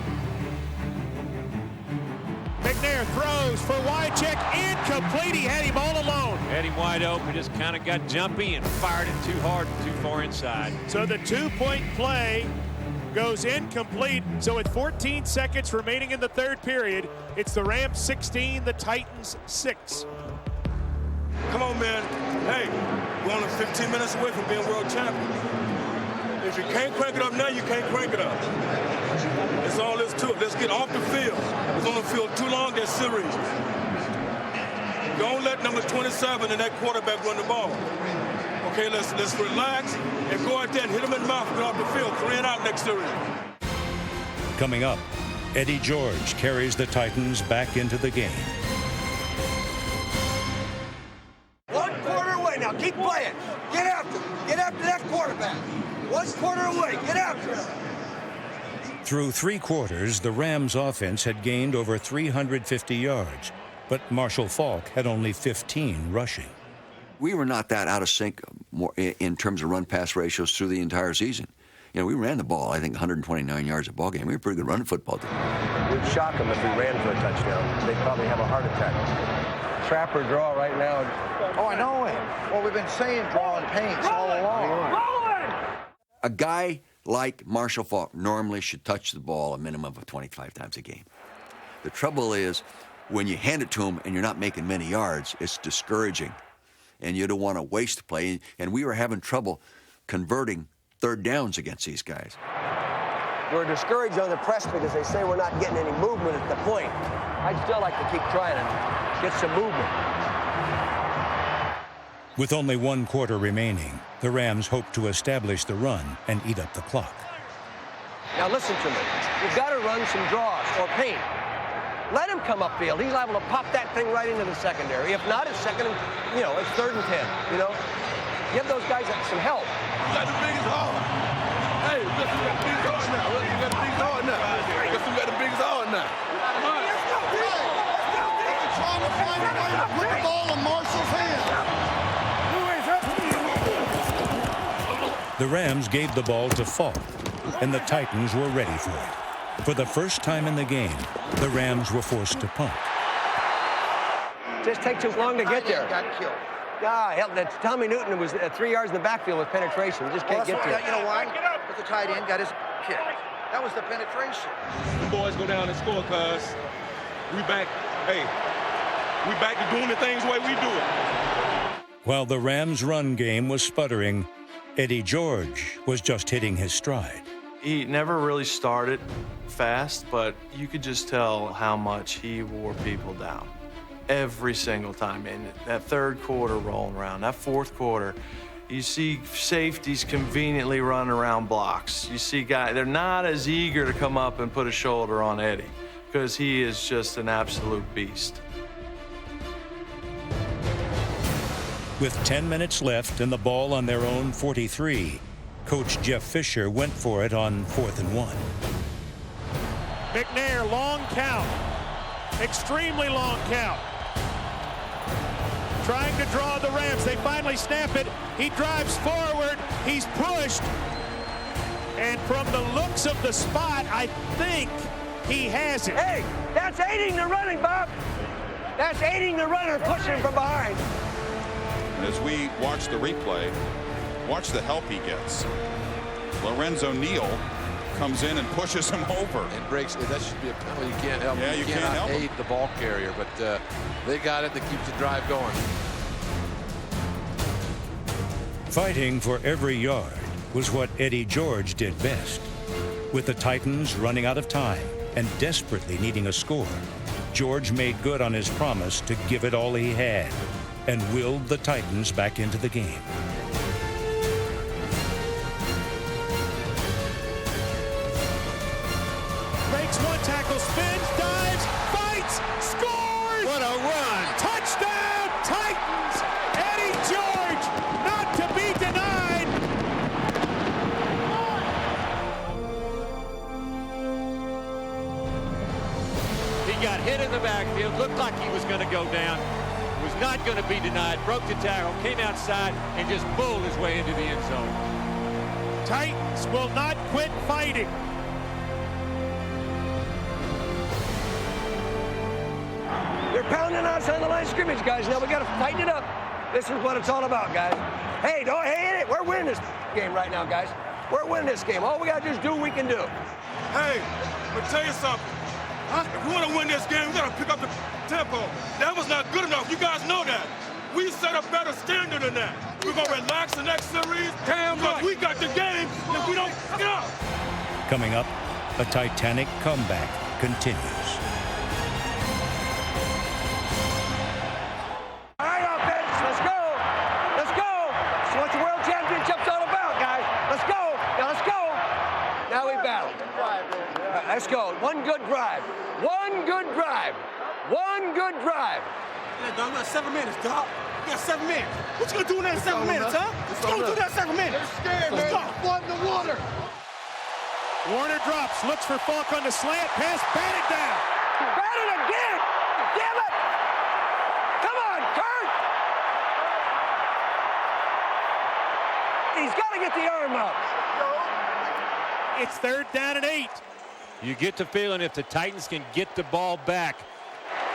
[SPEAKER 13] McNair throws for Wycheck, incomplete. He had him all alone.
[SPEAKER 4] Had him wide open, just kind of got jumpy and fired it too hard and too far inside.
[SPEAKER 13] So the 2-point play goes incomplete. So with 14 seconds remaining in the third period, it's the Rams 16, the Titans 6.
[SPEAKER 17] Come on, man. Hey, we're only 15 minutes away from being world champions. If you can't crank it up now, you can't crank it up. That's all there's to it. Let's get off the field. It's on the field too long, that's series. Don't let number 27 and that quarterback run the ball. Okay, let's relax and go out there and hit him in the mouth and get off the field. 3 and out next series.
[SPEAKER 6] Coming up, Eddie George carries the Titans back into the game.
[SPEAKER 5] 1 quarter away now. Keep playing. Get after him. Get after that quarterback. 1 quarter away. Get after him.
[SPEAKER 6] Through 3 quarters, the Rams' offense had gained over 350 yards, but Marshall Faulk had only 15 rushing.
[SPEAKER 8] We were not that out of sync in terms of run-pass ratios through the entire season. You know, we ran the ball, I think, 129 yards a ball game. We were a pretty good running football team.
[SPEAKER 5] We'd shock them if we ran for a touchdown. They'd probably have a heart attack. Trap or draw right now.
[SPEAKER 3] Oh, I know it. Well, we've been saying draw and paints all along.
[SPEAKER 8] A guy like Marshall Faulk normally should touch the ball a minimum of 25 times a game. The trouble is, when you hand it to him and you're not making many yards, it's discouraging. And you don't want to waste play. And we were having trouble converting third downs against these guys.
[SPEAKER 5] We're discouraged on the press because they say we're not getting any movement at the point. I'd still like to keep trying and get some movement.
[SPEAKER 6] With only 1 quarter remaining, the Rams hope to establish the run and eat up the clock.
[SPEAKER 5] Now listen to me. You've got to run some draws or paint. Let him come upfield. He's liable to pop that thing right into the secondary. If not, it's second and, it's 3rd and 10, Give those guys some help.
[SPEAKER 14] You got the biggest hard. Hey, guess who got the biggest hard now? You got the biggest hard now. Guess who got the biggest hard now?
[SPEAKER 4] Trying to find a way to put the ball in Marshall's hands.
[SPEAKER 6] The Rams gave the ball to Faulk, and the Titans were ready for it. For the first time in the game, the Rams were forced to punt.
[SPEAKER 5] Just take too long to get there.
[SPEAKER 3] Got killed.
[SPEAKER 5] Hell, that's Tommy Newton was 3 yards in the backfield with penetration. Just can't get to it.
[SPEAKER 3] You know why? But the tight end got his kick. That was the penetration.
[SPEAKER 14] The boys go down and score, cuz we back. Hey, we back to doing the things the way we do it.
[SPEAKER 6] While the Rams' run game was sputtering, Eddie George was just hitting his stride.
[SPEAKER 11] He never really started fast, but you could just tell how much he wore people down every single time. And that 3rd quarter rolling around, that 4th quarter, you see safeties conveniently running around blocks. You see guys, they're not as eager to come up and put a shoulder on Eddie because he is just an absolute beast.
[SPEAKER 6] With 10 minutes left and the ball on their own 43, Coach Jeff Fisher went for it on 4th and 1.
[SPEAKER 13] McNair, long count. Extremely long count. Trying to draw the Rams. They finally snap it. He drives forward. He's pushed. And from the looks of the spot, I think he has it.
[SPEAKER 5] Hey, that's aiding the running, Bob. That's aiding the runner, pushing him from behind.
[SPEAKER 18] And as we watch the replay, watch the help he gets. Lorenzo Neal comes in and pushes him over.
[SPEAKER 21] And breaks. That should be a penalty. You can't help him.
[SPEAKER 18] Yeah, you can't help
[SPEAKER 21] aid
[SPEAKER 18] him.
[SPEAKER 21] the ball carrier, but they got it that keeps the drive going.
[SPEAKER 6] Fighting for every yard was what Eddie George did best. With the Titans running out of time and desperately needing a score, George made good on his promise to give it all he had and willed the Titans back into the game.
[SPEAKER 13] Breaks one tackle, spins, dives, fights, scores! What a run! Touchdown, Titans! Eddie George, not to be denied!
[SPEAKER 2] He got hit in the backfield, looked like he was going to go down, was not going to be denied, broke the tackle, came outside, and just bowled his way into the end zone.
[SPEAKER 13] Titans will not quit fighting.
[SPEAKER 5] They're pounding us on the line of scrimmage, guys. Now we got to tighten it up. This is what it's all about, guys. Hey, we're winning this game right now, guys. We're winning this game. All we got to do is do what we can do.
[SPEAKER 14] Hey, let me tell you something. If we want to win this game, we got to pick up the tempo. That was not good enough. You guys know that. We set a better standard than that. We're going to relax the next series. Damn right. We got the game if we don't get up.
[SPEAKER 6] Coming up, a Titanic comeback continues.
[SPEAKER 5] All right, offense, let's go. Let's go. That's what the World Championship's all about, guys. Let's go. Now let's go. Now we battle. Right, let's go. One good drive. One good drive. One good drive.
[SPEAKER 14] Yeah, dog, we got 7 minutes, dog. We got 7 minutes. What you gonna do in that 7 minutes, huh? What you gonna do in that 7 minutes?
[SPEAKER 3] They're scared, man. Flood in the water.
[SPEAKER 13] Warner drops, looks for Faulk on the slant, pass batted down.
[SPEAKER 5] Batted again. Damn it. Come on, Kurt. He's got to get the arm out.
[SPEAKER 13] It's 3rd down and 8.
[SPEAKER 2] You get the feeling if the Titans can get the ball back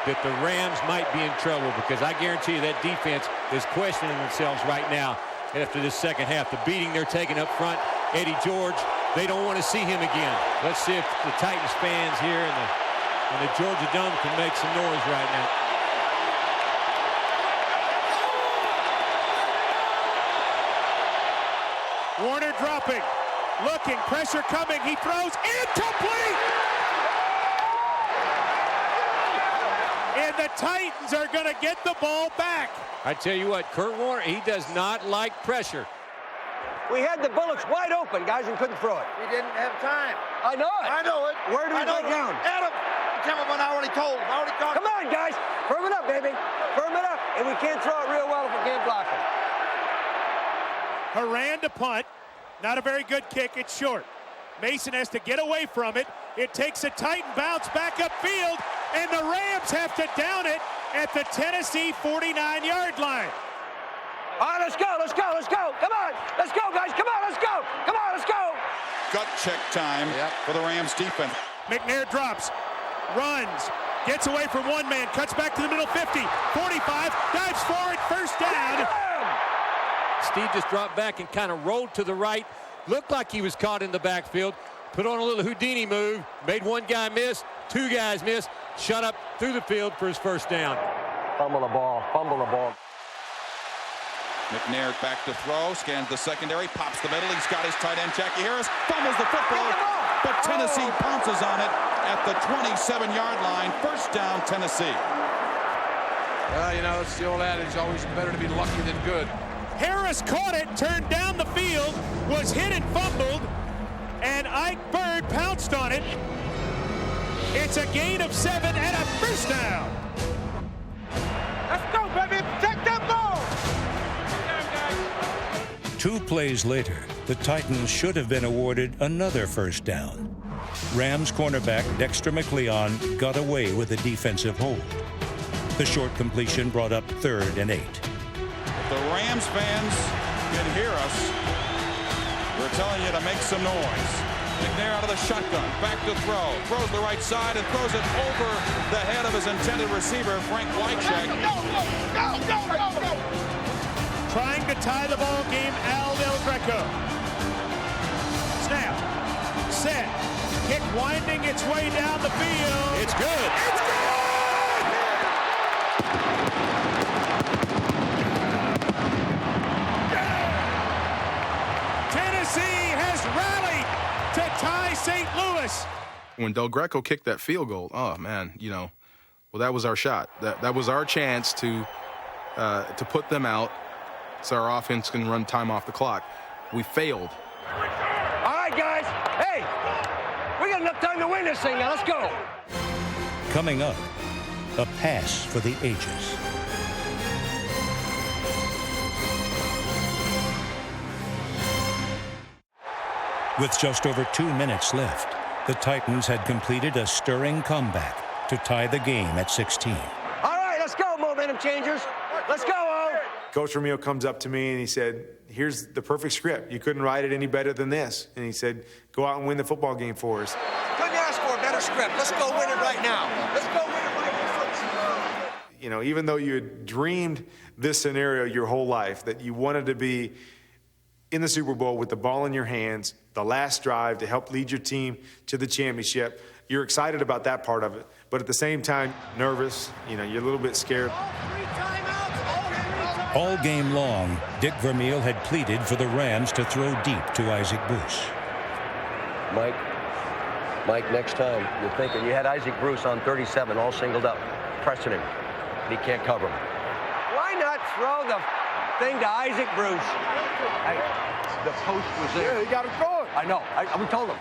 [SPEAKER 2] that the Rams might be in trouble, because I guarantee you that defense is questioning themselves right now after this second half. The beating they're taking up front, Eddie George, they don't want to see him again. Let's see if the Titans fans here in the Georgia Dome can make some noise right now.
[SPEAKER 13] Warner dropping, looking, pressure coming, he throws, incomplete! And the Titans are going to get the ball back.
[SPEAKER 2] I tell you what, Kurt Warner, he does not like pressure.
[SPEAKER 5] We had the bullets wide open, guys, and couldn't throw it.
[SPEAKER 3] We didn't have time.
[SPEAKER 5] I know it.
[SPEAKER 3] I know it.
[SPEAKER 5] Where do we go down?
[SPEAKER 3] Adam, tell me when I already told him. I already talked.
[SPEAKER 5] Come on, guys. Firm it up, baby. Firm it up. And we can't throw it real well if we can't block it.
[SPEAKER 13] Haran to punt. Not a very good kick. It's short. Mason has to get away from it. It takes a Titan bounce back upfield, and the Rams have to down it at the Tennessee 49-yard line.
[SPEAKER 5] All right, let's go, let's go, let's go. Come on, let's go, guys. Come on, let's go. Come on, let's go.
[SPEAKER 18] Gut check time for the Rams defense.
[SPEAKER 13] McNair drops, runs, gets away from one man, cuts back to the middle 50, 45, dives forward, first down.
[SPEAKER 2] Steve just dropped back and kind of rolled to the right. Looked like he was caught in the backfield. Put on a little Houdini move. Made one guy miss. Two guys miss. Shut up through the field for his first down.
[SPEAKER 5] Fumble the ball. Fumble the ball.
[SPEAKER 18] McNair back to throw. Scans the secondary. Pops the middle. He's got his tight end, Jackie Harris. Fumbles the football. But Tennessee pounces on it at the 27-yard line. First down, Tennessee.
[SPEAKER 21] Well, you know, it's the old adage, always better to be lucky than good.
[SPEAKER 13] Harris caught it, turned down the field, was hit and fumbled, and Ike Bird pounced on it. It's a gain of 7 and a first down.
[SPEAKER 3] Let's go, baby. Take that ball.
[SPEAKER 6] 2 plays later, the Titans should have been awarded another first down. Rams cornerback Dexter McLeon got away with a defensive hold. The short completion brought up 3rd and 8.
[SPEAKER 18] The Rams fans can hear us. We're telling you to make some noise. McNair out of the shotgun, back to throw. Throws the right side and throws it over the head of his intended receiver, Frank Wycheck.
[SPEAKER 3] Go.
[SPEAKER 13] Trying to tie the ball game, Al Del Greco. Snap, set, kick winding its way down the field.
[SPEAKER 2] It's good.
[SPEAKER 13] It's good! Tennessee has rallied to tie St. Louis.
[SPEAKER 16] When Del Greco kicked that field goal, oh man, you know, well, that was our shot. That was our chance to put them out so our offense can run time off the clock. We failed.
[SPEAKER 5] All right, guys. Hey, we got enough time to win this thing now. Let's go.
[SPEAKER 6] Coming up, a pass for the ages. With just over 2 minutes left, the Titans had completed a stirring comeback to tie the game at 16.
[SPEAKER 5] All right, let's go, momentum changers. Let's go, O.
[SPEAKER 9] Coach Vermeil comes up to me and he said, here's the perfect script. You couldn't write it any better than this. And he said, go out and win the football game for us.
[SPEAKER 3] Couldn't ask for a better script. Let's go win it right now. Let's go win it right now.
[SPEAKER 9] You know, even though you had dreamed this scenario your whole life, that you wanted to be in the Super Bowl with the ball in your hands, the last drive to help lead your team to the championship, you're excited about that part of it. But at the same time, nervous, you know, you're a little bit scared.
[SPEAKER 6] All game long, Dick Vermeil had pleaded for the Rams to throw deep to Isaac Bruce.
[SPEAKER 5] Mike, next time, you're thinking you had Isaac Bruce on 37, all singled up, pressing him. He can't cover him. Why not throw the thing to Isaac Bruce? Hey, the post was there.
[SPEAKER 3] Yeah, you got to throw it.
[SPEAKER 5] I know. We told him.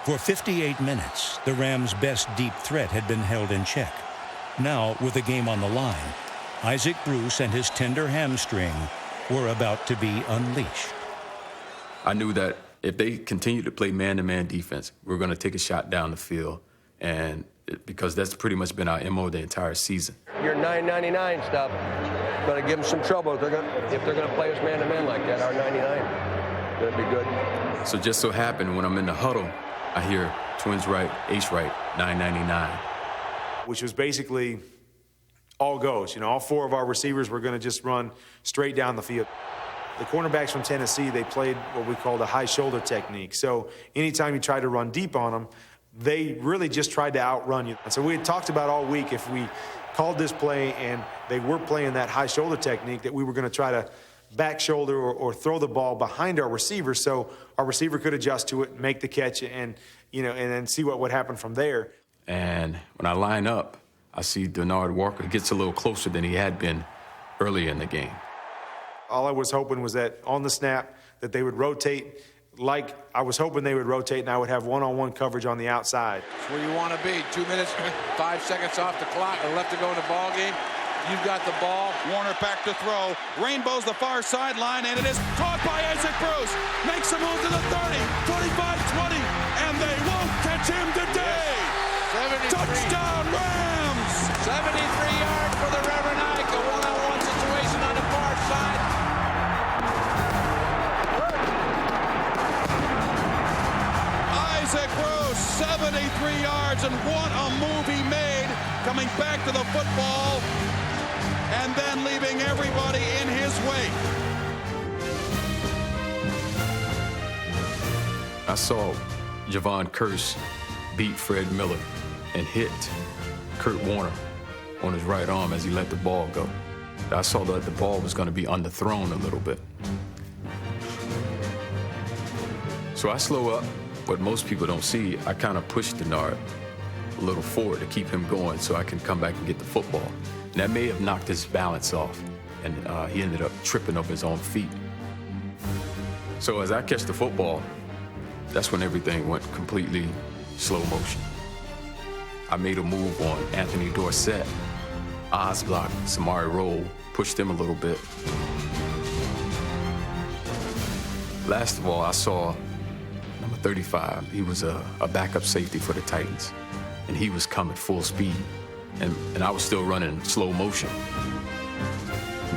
[SPEAKER 6] For 58 minutes, the Rams' best deep threat had been held in check. Now, with the game on the line, Isaac Bruce and his tender hamstring were about to be unleashed.
[SPEAKER 15] I knew that if they continued to play man-to-man defense, we were going to take a shot down the field, and because that's pretty much been our MO the entire season.
[SPEAKER 5] Your 9.99 stuff going to give them some trouble if they're going to play us man-to-man like that, our 99.
[SPEAKER 21] That'd be good.
[SPEAKER 15] So just so happened when I'm in the huddle, I hear twins right, ace right, 999.
[SPEAKER 9] Which was basically all goes. You know, all four of our receivers were going to just run straight down the field. The cornerbacks from Tennessee, they played what we call the high shoulder technique. So anytime you try to run deep on them, they really just tried to outrun you. And so we had talked about all week, if we called this play and they were playing that high shoulder technique, that we were going to try to back shoulder or throw the ball behind our receiver so our receiver could adjust to it, make the catch, and, you know, and then see what would happen from there.
[SPEAKER 15] And when I line up, I see Denard Walker gets a little closer than he had been earlier in the game.
[SPEAKER 9] All I was hoping was that on the snap that they would rotate like I was hoping they would rotate, and I would have one-on-one coverage on the outside.
[SPEAKER 21] It's where you want to be. 2 minutes, 5 seconds off the clock, or left to go in the ball game. You've got the ball.
[SPEAKER 18] Warner back to throw. Rainbows the far sideline, and it is caught by Isaac Bruce. Makes a move to the 30, 25, 20, and they won't catch him today.
[SPEAKER 21] Yes.
[SPEAKER 18] Touchdown, Rams!
[SPEAKER 21] 73 yards for the Reverend Ike. A one-on-one situation on the far side.
[SPEAKER 18] Isaac Bruce, 73 yards, and what a move he made, coming back to the football and then leaving everybody in his wake.
[SPEAKER 15] I saw Javon Curse beat Fred Miller and hit Kurt Warner on his right arm as he let the ball go. I saw that the ball was going to be underthrown a little bit. So I slow up. What most people don't see, I kind of pushed Denard a little forward to keep him going so I can come back and get the football. And that may have knocked his balance off, and he ended up tripping over his own feet. So as I catch the football, that's when everything went completely slow motion. I made a move on Anthony Dorsett, Oz block, Samari roll, pushed him a little bit. Last of all, I saw number 35. He was a backup safety for the Titans, and he was coming full speed, and I was still running slow motion.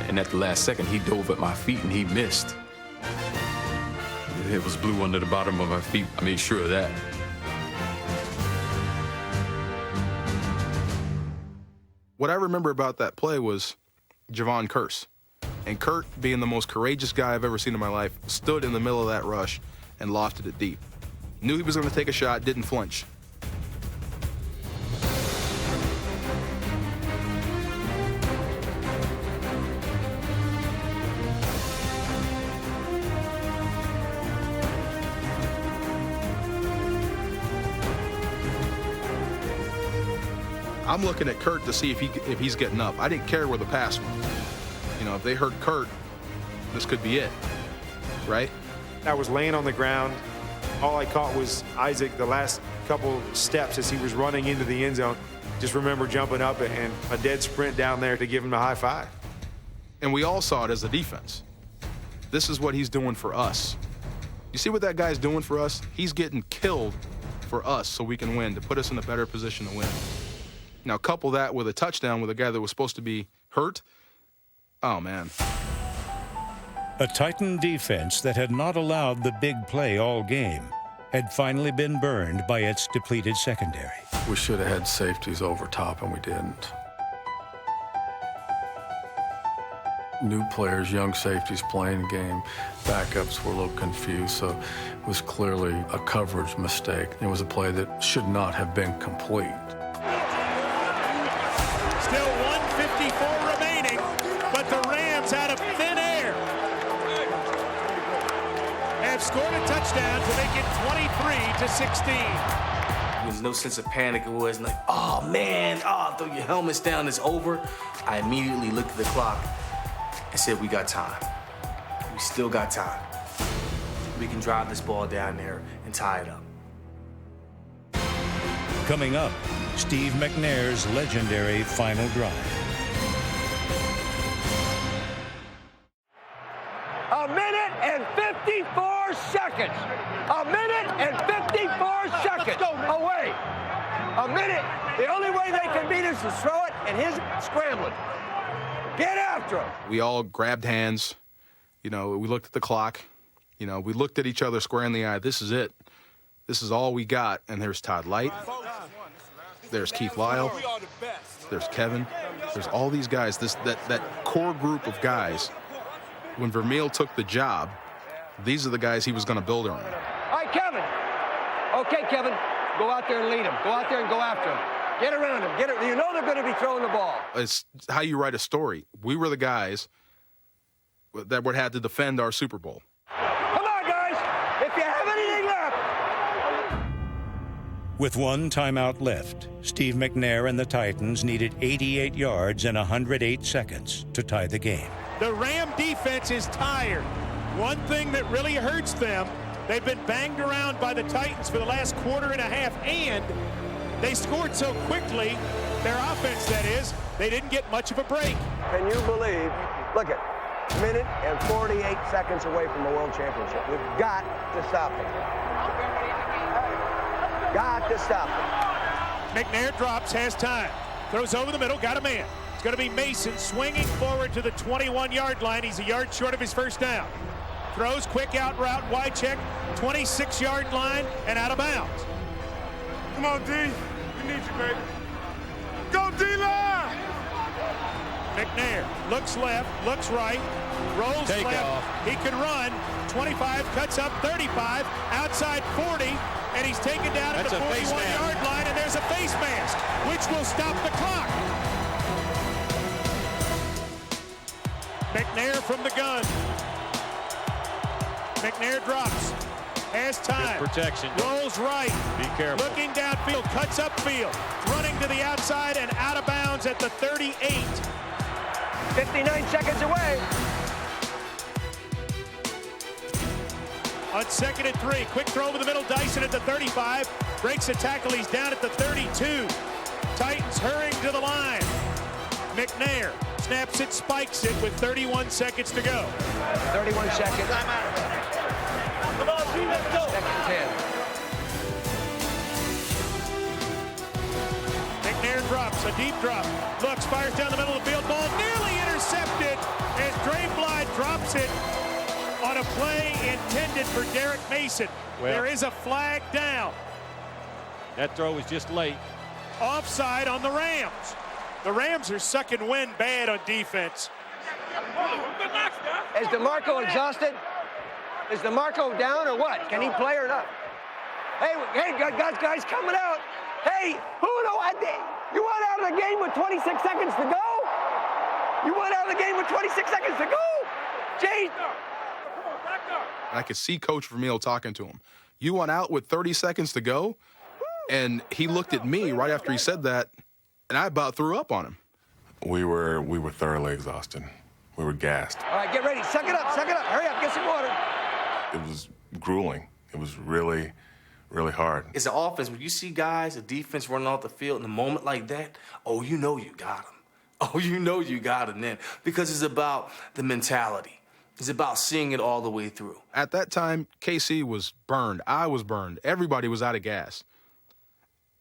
[SPEAKER 15] And at the last second, he dove at my feet, and he missed. It was blue under the bottom of my feet. I made sure of that.
[SPEAKER 16] What I remember about that play was Javon Curse. And Kurt, being the most courageous guy I've ever seen in my life, stood in the middle of that rush and lofted it deep. Knew he was going to take a shot, didn't flinch. I'm looking at Kurt to see if he's getting up. I didn't care where the pass went. You know, if they hurt Kurt, this could be it, right?
[SPEAKER 9] I was laying on the ground. All I caught was Isaac the last couple steps as he was running into the end zone. Just remember jumping up and a dead sprint down there to give him a high five.
[SPEAKER 16] And we all saw it as a defense. This is what he's doing for us. You see what that guy's doing for us? He's getting killed for us so we can win, to put us in a better position to win. Now, couple that with a touchdown with a guy that was supposed to be hurt. Oh, man.
[SPEAKER 6] A Titan defense that had not allowed the big play all game had finally been burned by its depleted secondary.
[SPEAKER 1] We should have had safeties over top, and we didn't. New players, young safeties playing the game. Backups were a little confused, so it was clearly a coverage mistake. It was a play that should not have been complete.
[SPEAKER 13] Still 1:54 remaining, but the Rams out of thin air have scored a touchdown to make it 23-16.
[SPEAKER 7] There's no sense of panic. It wasn't like, oh man, throw your helmets down, it's over. I immediately looked at the clock and said, we got time. We still got time. We can drive this ball down there and tie it up.
[SPEAKER 6] Coming up, Steve McNair's legendary final drive.
[SPEAKER 5] A minute and 54 seconds. A minute and 54 seconds away. A minute. The only way they can beat us is throw it and his scrambling. Get after him.
[SPEAKER 16] We all grabbed hands. You know, we looked at the clock. You know, we looked at each other square in the eye. This is it. This is all we got. And there's Todd Light. There's Keith Lyle. There's Kevin. There's all these guys, that core group of guys. When Vermeil took the job, these are the guys he was going to build around.
[SPEAKER 5] All right, Kevin. Okay, Kevin. Go out there and lead him. Go out there and go after him. Get around him. Get it. You know they're going to be throwing the ball.
[SPEAKER 16] It's how you write a story. We were the guys that would have to defend our Super Bowl.
[SPEAKER 5] Come on, guys. If you have anything left.
[SPEAKER 6] With one timeout left, Steve McNair and the Titans needed 88 yards in 108 seconds to tie the game.
[SPEAKER 13] The Ram defense is tired. One thing that really hurts them, they've been banged around by the Titans for the last quarter and a half, and they scored so quickly, their offense that is, they didn't get much of a break.
[SPEAKER 5] Can you believe, look at, minute and 48 seconds away from the World Championship. We've got to stop it. Got to stop it.
[SPEAKER 13] McNair drops, has time. Throws over the middle, got a man. It's going to be Mason swinging forward to the 21-yard line. He's a yard short of his first down. Throws, quick out route, wide check, 26-yard line, and out of bounds.
[SPEAKER 14] Come on, D. We need you, baby. Go, D-line!
[SPEAKER 13] McNair looks left, looks right, rolls
[SPEAKER 2] Take
[SPEAKER 13] left.
[SPEAKER 2] off.
[SPEAKER 13] He can run. 25, cuts up 35, outside 40, and he's taken down at the 41-yard line, and there's a face mask, which will stop the clock. McNair from the gun. McNair drops. Has time.
[SPEAKER 2] Good protection.
[SPEAKER 13] Rolls right.
[SPEAKER 2] Be careful.
[SPEAKER 13] Looking downfield. Cuts upfield. Running to the outside and out of bounds at the 38.
[SPEAKER 5] 59 seconds away.
[SPEAKER 13] On 2nd and 3. Quick throw over the middle. Dyson at the 35. Breaks a tackle. He's down at the 32. Titans hurrying to the line. McNair snaps it, spikes it with 31 seconds to go.
[SPEAKER 5] 31 seconds.
[SPEAKER 14] Come on, D, let's go.
[SPEAKER 5] Second 10.
[SPEAKER 13] McNair drops, a deep drop. Looks, fires down the middle of the field. Ball nearly intercepted as Draymond drops it on a play intended for Derek Mason.
[SPEAKER 2] Well,
[SPEAKER 13] there is a flag down.
[SPEAKER 2] That throw was just late.
[SPEAKER 13] Offside on the Rams. The Rams are sucking wind bad on defense.
[SPEAKER 5] Is DeMarco exhausted? Is DeMarco down or what? Can he play or not? Hey, guys coming out. Hey, you went out of the game with 26 seconds to go? You went out of the game with 26 seconds to go? Jay.
[SPEAKER 16] I could see Coach Vermeil talking to him. You went out with 30 seconds to go? And he looked at me right after he said that, and I about threw up on him.
[SPEAKER 17] We were thoroughly exhausted. We were gassed.
[SPEAKER 5] All right, get ready. Suck it up. Hurry up, get some water.
[SPEAKER 17] It was grueling. It was really, really hard.
[SPEAKER 7] It's an offense. When you see guys, a defense running off the field in a moment like that, oh, you know you got them. Oh, you know you got them then. Because it's about the mentality. It's about seeing it all the way through.
[SPEAKER 16] At that time, KC was burned. I was burned. Everybody was out of gas.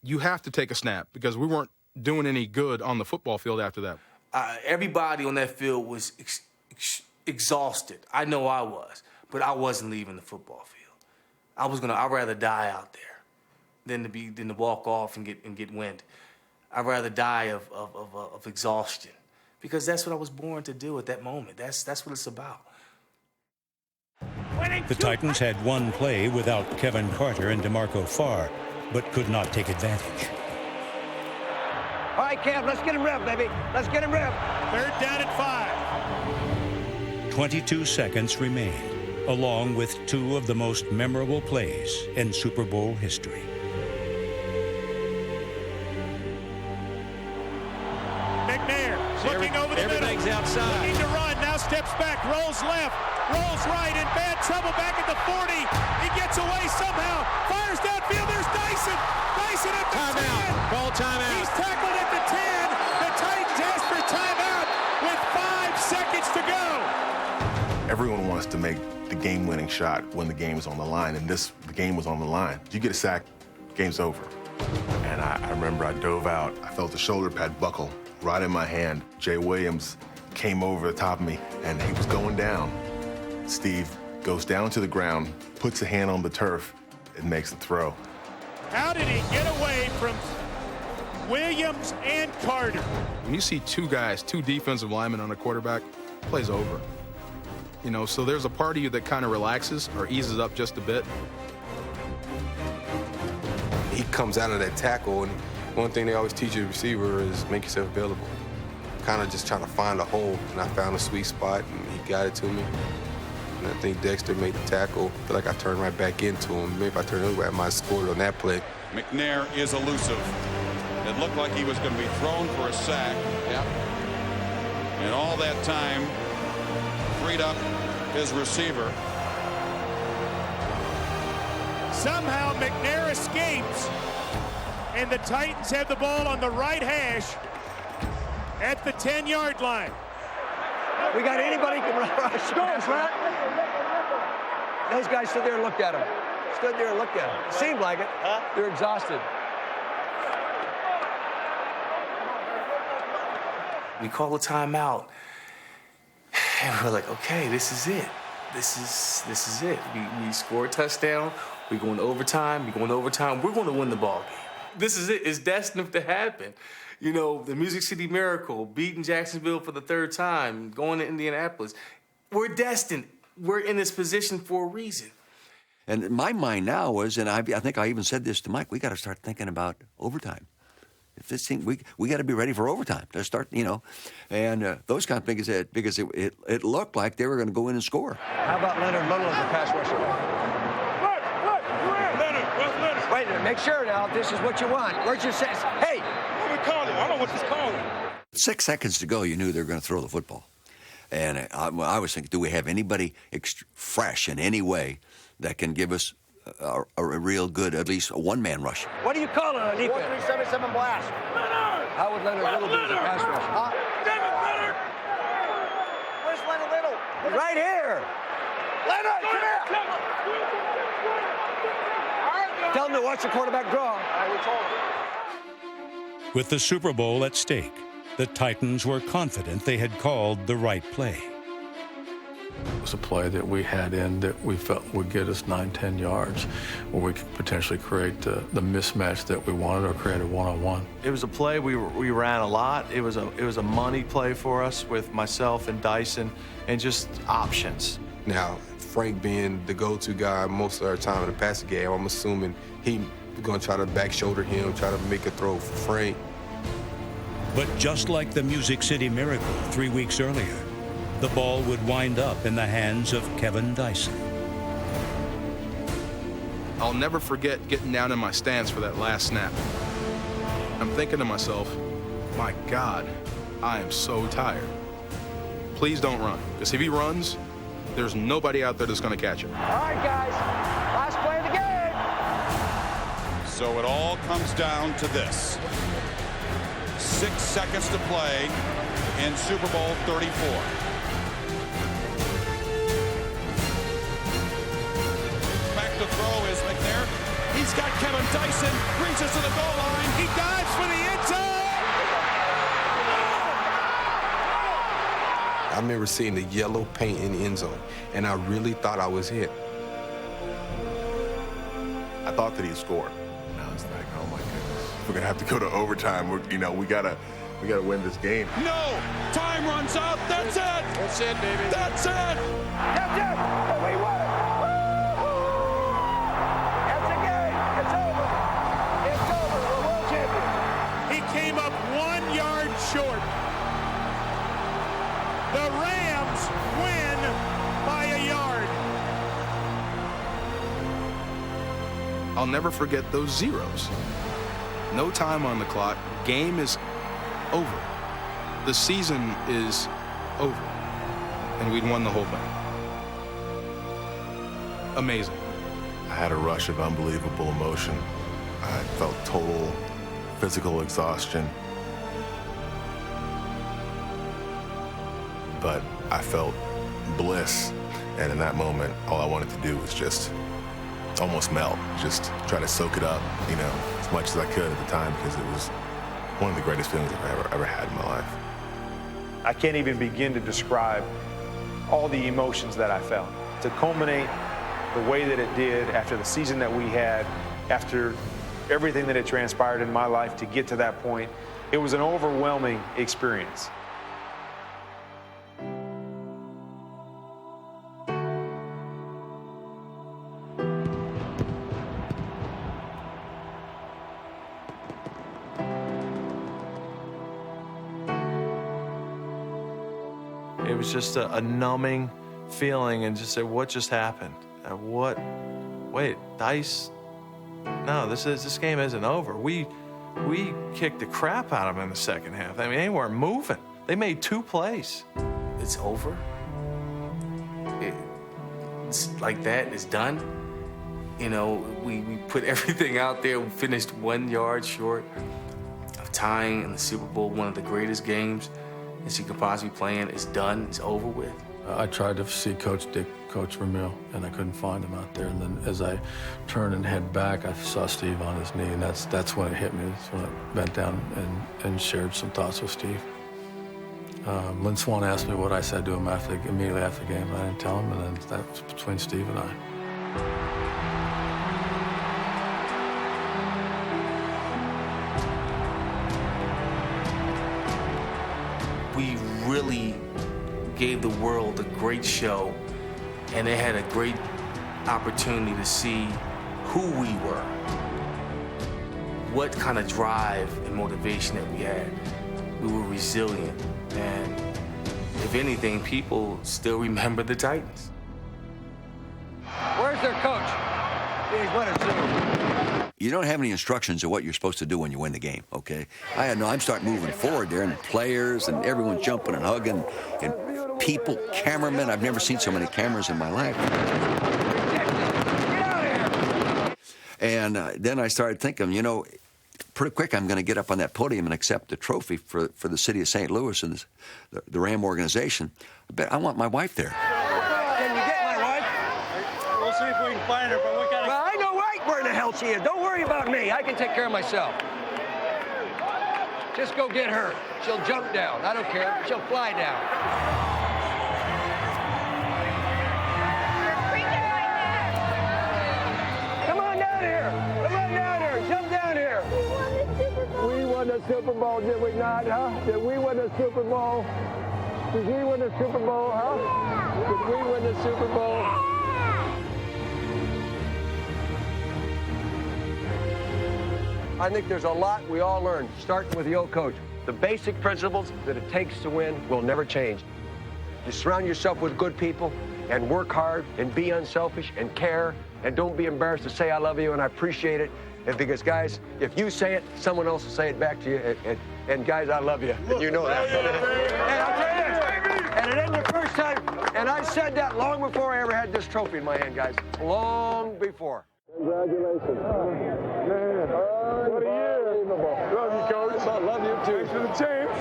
[SPEAKER 16] You have to take a snap because we weren't doing any good on the football field after that.
[SPEAKER 7] Everybody on that field was exhausted. I know I was, but I wasn't leaving the football field. I'd rather die out there than to walk off and get wind. I'd rather die of exhaustion because that's what I was born to do at that moment. That's what it's about.
[SPEAKER 6] The Titans had one play without Kevin Carter and DeMarco Farr, but could not take advantage.
[SPEAKER 5] All right, Cam, let's get him revved, baby. Let's get him revved.
[SPEAKER 13] 3rd down and 5.
[SPEAKER 6] 22 seconds remained, along with two of the most memorable plays in Super Bowl history.
[SPEAKER 13] McNair looking over the middle.
[SPEAKER 2] Everything's outside.
[SPEAKER 13] Looking to run, now steps back, rolls left, rolls right, in bad trouble back at the 40. He gets away somehow, fires downfield, there's Dyson. Dyson at the 10.
[SPEAKER 2] Timeout. Ball timeout.
[SPEAKER 13] He's tackled at the 10. The Titans ask for timeout with 5 seconds to go.
[SPEAKER 17] Everyone wants to make the game-winning shot when the game is on the line, and the game was on the line. You get a sack, game's over. And I remember I dove out. I felt the shoulder pad buckle right in my hand. Jay Williams came over the top of me, and he was going down. Steve
[SPEAKER 10] goes down to the ground, puts a hand on the turf, and makes the throw.
[SPEAKER 13] How did he get away from Williams and Carter?
[SPEAKER 16] When you see two guys, two defensive linemen on a quarterback, play's over. You know, so there's a part of you that kind of relaxes or eases up just a bit.
[SPEAKER 12] He comes out of that tackle, and one thing they always teach a receiver is make yourself available. Kind of just trying to find a hole, and I found a sweet spot, and he got it to me. And I think Dexter made the tackle. I feel like I turned right back into him. Maybe if I turned over, I might have scored on that play.
[SPEAKER 18] McNair is elusive. It looked like he was going to be thrown for a sack.
[SPEAKER 21] Yep.
[SPEAKER 18] And all that time, freed up his receiver.
[SPEAKER 13] Somehow McNair escapes, and the Titans have the ball on the right hash at the 10-yard line.
[SPEAKER 5] We got anybody can rush. Go, Brett. Those guys stood there and looked at him. Stood there and looked at him. Seemed like it. They're exhausted.
[SPEAKER 7] We call a timeout, and we're like, okay, this is it. This is it. We score a touchdown. We go into overtime. We're going to win the ball game. This is it. It's destined to happen. You know, the Music City Miracle, beating Jacksonville for the third time, going to Indianapolis. We're destined. We're in this position for a reason.
[SPEAKER 8] And my mind now was, and I think I even said this to Mike, we got to start thinking about overtime. If this thing, we got to be ready for overtime to start, you know, and those kind of things, because it looked like they were going to go in and score.
[SPEAKER 5] How about Leonard Little as a pass rusher?
[SPEAKER 21] Leonard.
[SPEAKER 5] Wait a minute, make sure now if this is what you want. Where's your sense? Hey!
[SPEAKER 21] What we call it? I don't know what this calling.
[SPEAKER 8] 6 seconds to go, you knew they were going to throw the football. And I was thinking, do we have anybody fresh in any way that can give us a real good, at least a one-man rush?
[SPEAKER 5] What do you call it on defense?
[SPEAKER 21] 4377 blast. Leonard!
[SPEAKER 5] How would Leonard Little do as a pass rusher? Huh?
[SPEAKER 21] Damn it, Leonard! Where's Leonard Little?
[SPEAKER 5] Right here!
[SPEAKER 21] Leonard, come here!
[SPEAKER 5] Tell him to watch the quarterback draw.
[SPEAKER 21] We told him.
[SPEAKER 6] With the Super Bowl at stake, the Titans were confident they had called the right play.
[SPEAKER 1] It was a play that we had in that we felt would get us 9-10 yards, where we could potentially create the mismatch that we wanted or create a one-on-one.
[SPEAKER 11] It was a play we ran a lot. It was a money play for us with myself and Dyson, and just options.
[SPEAKER 12] Now, Frank being the go-to guy most of our time in the passing game, I'm assuming he's going to try to back shoulder him, try to make a throw for Frank.
[SPEAKER 6] But just like the Music City Miracle 3 weeks earlier, the ball would wind up in the hands of Kevin Dyson.
[SPEAKER 16] I'll never forget getting down in my stance for that last snap. I'm thinking to myself, my God, I am so tired. Please don't run, because if he runs, there's nobody out there that's going to catch him.
[SPEAKER 21] All right, guys. Last play of the game.
[SPEAKER 18] So it all comes down to this. 6 seconds to play in Super Bowl 34. To throw is McNair. He's got Kevin Dyson, reaches to the goal line. He dives for the end zone.
[SPEAKER 12] I remember seeing the yellow paint in the end zone, and I really thought I was hit.
[SPEAKER 10] I thought that he'd score. And I was like, oh my goodness, we're gonna have to go to overtime. We gotta win this game.
[SPEAKER 18] No, time runs out. That's it.
[SPEAKER 21] That's it, baby.
[SPEAKER 18] That's it.
[SPEAKER 21] That's it. We won.
[SPEAKER 13] Came up 1 yard short. The Rams win by a yard.
[SPEAKER 16] I'll never forget those zeros. No time on the clock. Game is over. The season is over. And we'd won the whole thing. Amazing.
[SPEAKER 10] I had a rush of unbelievable emotion. I felt total physical exhaustion. But I felt bliss. And in that moment, all I wanted to do was just almost melt, just try to soak it up, as much as I could at the time, because it was one of the greatest feelings I've ever had in my life.
[SPEAKER 9] I can't even begin to describe all the emotions that I felt. to culminate the way that it did after the season that we had, after everything that had transpired in my life to get to that point, it was an overwhelming experience.
[SPEAKER 11] It was just a numbing feeling, and just said, what just happened? Wait, Dice? No, this game isn't over. We kicked the crap out of them in the second half. I mean, they weren't moving. They made 2 plays.
[SPEAKER 7] It's over? It's like that, it's done? You know, we put everything out there, we finished 1 yard short of tying in the Super Bowl, one of the greatest games that you could possibly play in. It's done, it's over with.
[SPEAKER 1] I tried to see Coach Vermeil, and I couldn't find him out there. And then as I turned and head back, I saw Steve on his knee, and that's when it hit me. That's when I bent down and shared some thoughts with Steve. Lynn Swann asked me what I said to him immediately after the game, and I didn't tell him, and then that was between Steve and I.
[SPEAKER 7] We really gave the world a great show, and they had a great opportunity to see who we were, what kind of drive and motivation that we had. We were resilient, and if anything, people still remember the Titans.
[SPEAKER 5] Where's their coach? He's winning soon.
[SPEAKER 8] You don't have any instructions of what you're supposed to do when you win the game, okay? I'm starting moving forward there, and players and everyone jumping and hugging, and people, cameramen. I've never seen so many cameras in my life. And then I started thinking, you know, pretty quick I'm going to get up on that podium and accept the trophy for the city of St. Louis and the Ram organization. I want my wife there.
[SPEAKER 5] Can you get my wife?
[SPEAKER 14] We'll see if we can find her, but we gotta...
[SPEAKER 5] Well, I know right where in the hell she is. Don't worry about me. I can take care of myself. Just go get her. She'll jump down. I don't care. She'll fly down.
[SPEAKER 19] The Super Bowl, did we not, huh? Did we win the Super Bowl? Did we win the Super Bowl, huh? Did we win the Super Bowl?
[SPEAKER 5] I think there's a lot we all learned, starting with the old coach. The basic principles that it takes to win will never change. You surround yourself with good people and work hard and be unselfish and care and don't be embarrassed to say I love you and I appreciate it. And because, guys, if you say it, someone else will say it back to you. And guys, I love you. And you know that. And I'll tell you this, and it ain't the first time, and I said that long before I ever had this trophy in my hand, guys. Long before.
[SPEAKER 19] Congratulations. Man, what a year. Love you, Coach.
[SPEAKER 5] I love you, too.
[SPEAKER 19] Thanks for the chance.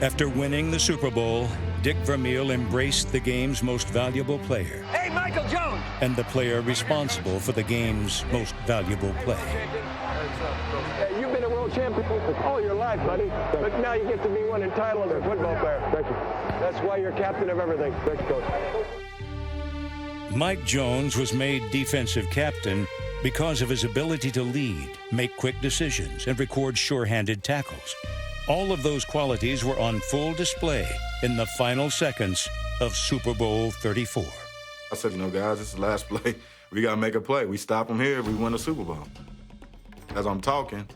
[SPEAKER 6] After winning the Super Bowl, Dick Vermeil embraced the game's most valuable player.
[SPEAKER 5] Hey, Michael Jones!
[SPEAKER 6] And the player responsible for the game's most valuable play.
[SPEAKER 19] Hey, you've been a world champion all your life, buddy. But now you get to be one entitled as a football player. Thank you. That's why you're captain of everything. Thanks, Coach.
[SPEAKER 6] Mike Jones was made defensive captain because of his ability to lead, make quick decisions, and record sure-handed tackles. All of those qualities were on full display in the final seconds of Super Bowl 34.
[SPEAKER 22] I said, you know, guys, this is the last play. We got to make a play. We stop them here, we win the Super Bowl. As I'm talking,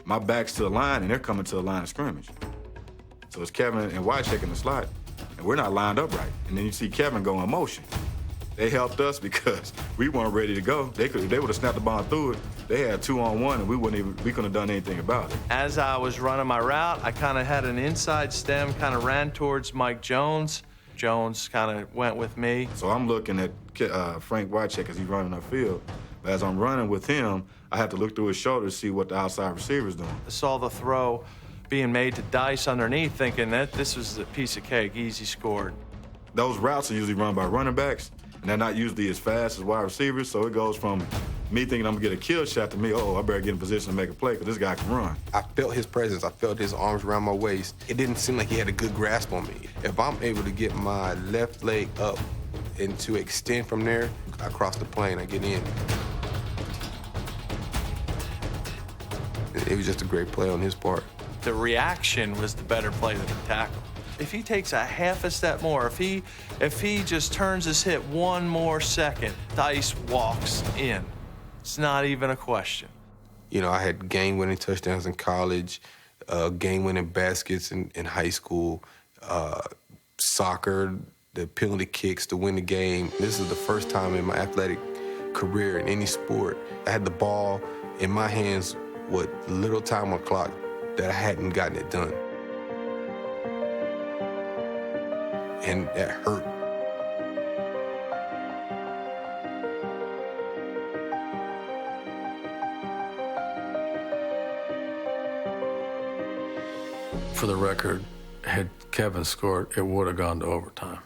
[SPEAKER 22] my back's to the line, and they're coming to the line of scrimmage. So it's Kevin and White checking the slot, and we're not lined up right. And then you see Kevin go in motion. They helped us because we weren't ready to go. They would have snapped the ball through it. They had 2-on-1, and we couldn't have done anything about it.
[SPEAKER 11] As I was running my route, I kind of had an inside stem, kind of ran towards Mike Jones. Jones kind of went with me.
[SPEAKER 22] So I'm looking at Frank Wycheck as he's running upfield. But as I'm running with him, I have to look through his shoulder to see what the outside receiver's doing.
[SPEAKER 11] I saw the throw being made to Dice underneath, thinking that this was a piece of cake, easy scored.
[SPEAKER 22] Those routes are usually run by running backs, and they're not usually as fast as wide receivers, so it goes from Me thinking I'm gonna get a kill shot to me, oh, I better get in position to make a play because this guy can run.
[SPEAKER 12] I felt his presence. I felt his arms around my waist. It didn't seem like he had a good grasp on me. If I'm able to get my left leg up and to extend from there, I cross the plane, I get in. It was just a great play on his part.
[SPEAKER 11] The reaction was the better play than the tackle. If he takes a half a step more, if he just turns his hip one more second, Dice walks in. It's not even a question.
[SPEAKER 12] You know, I had game-winning touchdowns in college, game-winning baskets in high school, soccer, the penalty kicks to win the game. This is the first time in my athletic career in any sport I had the ball in my hands with little time on the clock that I hadn't gotten it done. And that hurt.
[SPEAKER 1] For the record, had Kevin scored, it would have gone to overtime.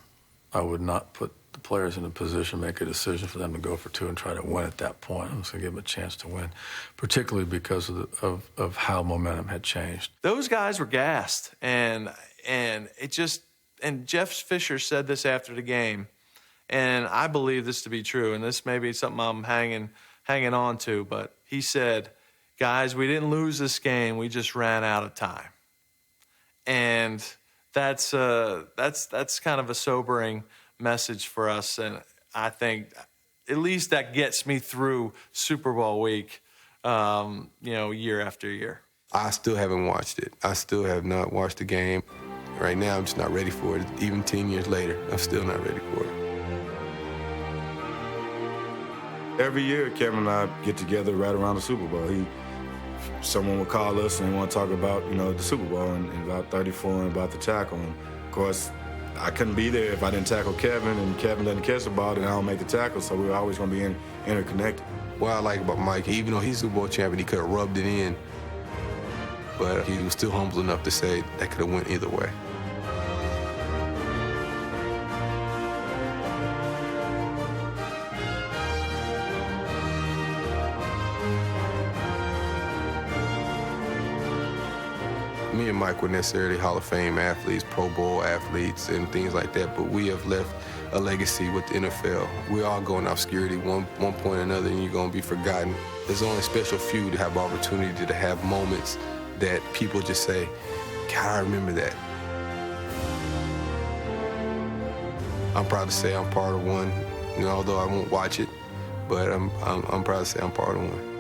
[SPEAKER 1] I would not put the players in a position to make a decision for them to go for two and try to win at that point. I was going to give them a chance to win, particularly because of how momentum had changed.
[SPEAKER 11] Those guys were gassed, and it just, and Jeff Fisher said this after the game, and I believe this to be true, and this may be something I'm hanging on to, but he said, guys, we didn't lose this game, we just ran out of time. And that's kind of a sobering message for us, and I think at least that gets me through Super Bowl week, year after year.
[SPEAKER 12] I still haven't watched it. I still have not watched the game. Right now, I'm just not ready for it. Even 10 years later, I'm still not ready for it.
[SPEAKER 22] Every year, Kevin and I get together right around the Super Bowl. Someone would call us and want to talk about, the Super Bowl and about 34 and about the tackle. And of course, I couldn't be there if I didn't tackle Kevin, and Kevin doesn't catch the ball, then I don't make the tackle. So we're always going to be interconnected.
[SPEAKER 12] What I like about Mike, even though he's Super Bowl champion, he could have rubbed it in, but he was still humble enough to say that could have went either way. Me and Mike were necessarily Hall of Fame athletes, Pro Bowl athletes, and things like that, but we have left a legacy with the NFL. We all go in obscurity one point or another, and you're going to be forgotten. There's only a special few to have opportunity to have moments that people just say, God, I remember that. I'm proud to say I'm part of one, although I won't watch it, but I'm proud to say I'm part of one.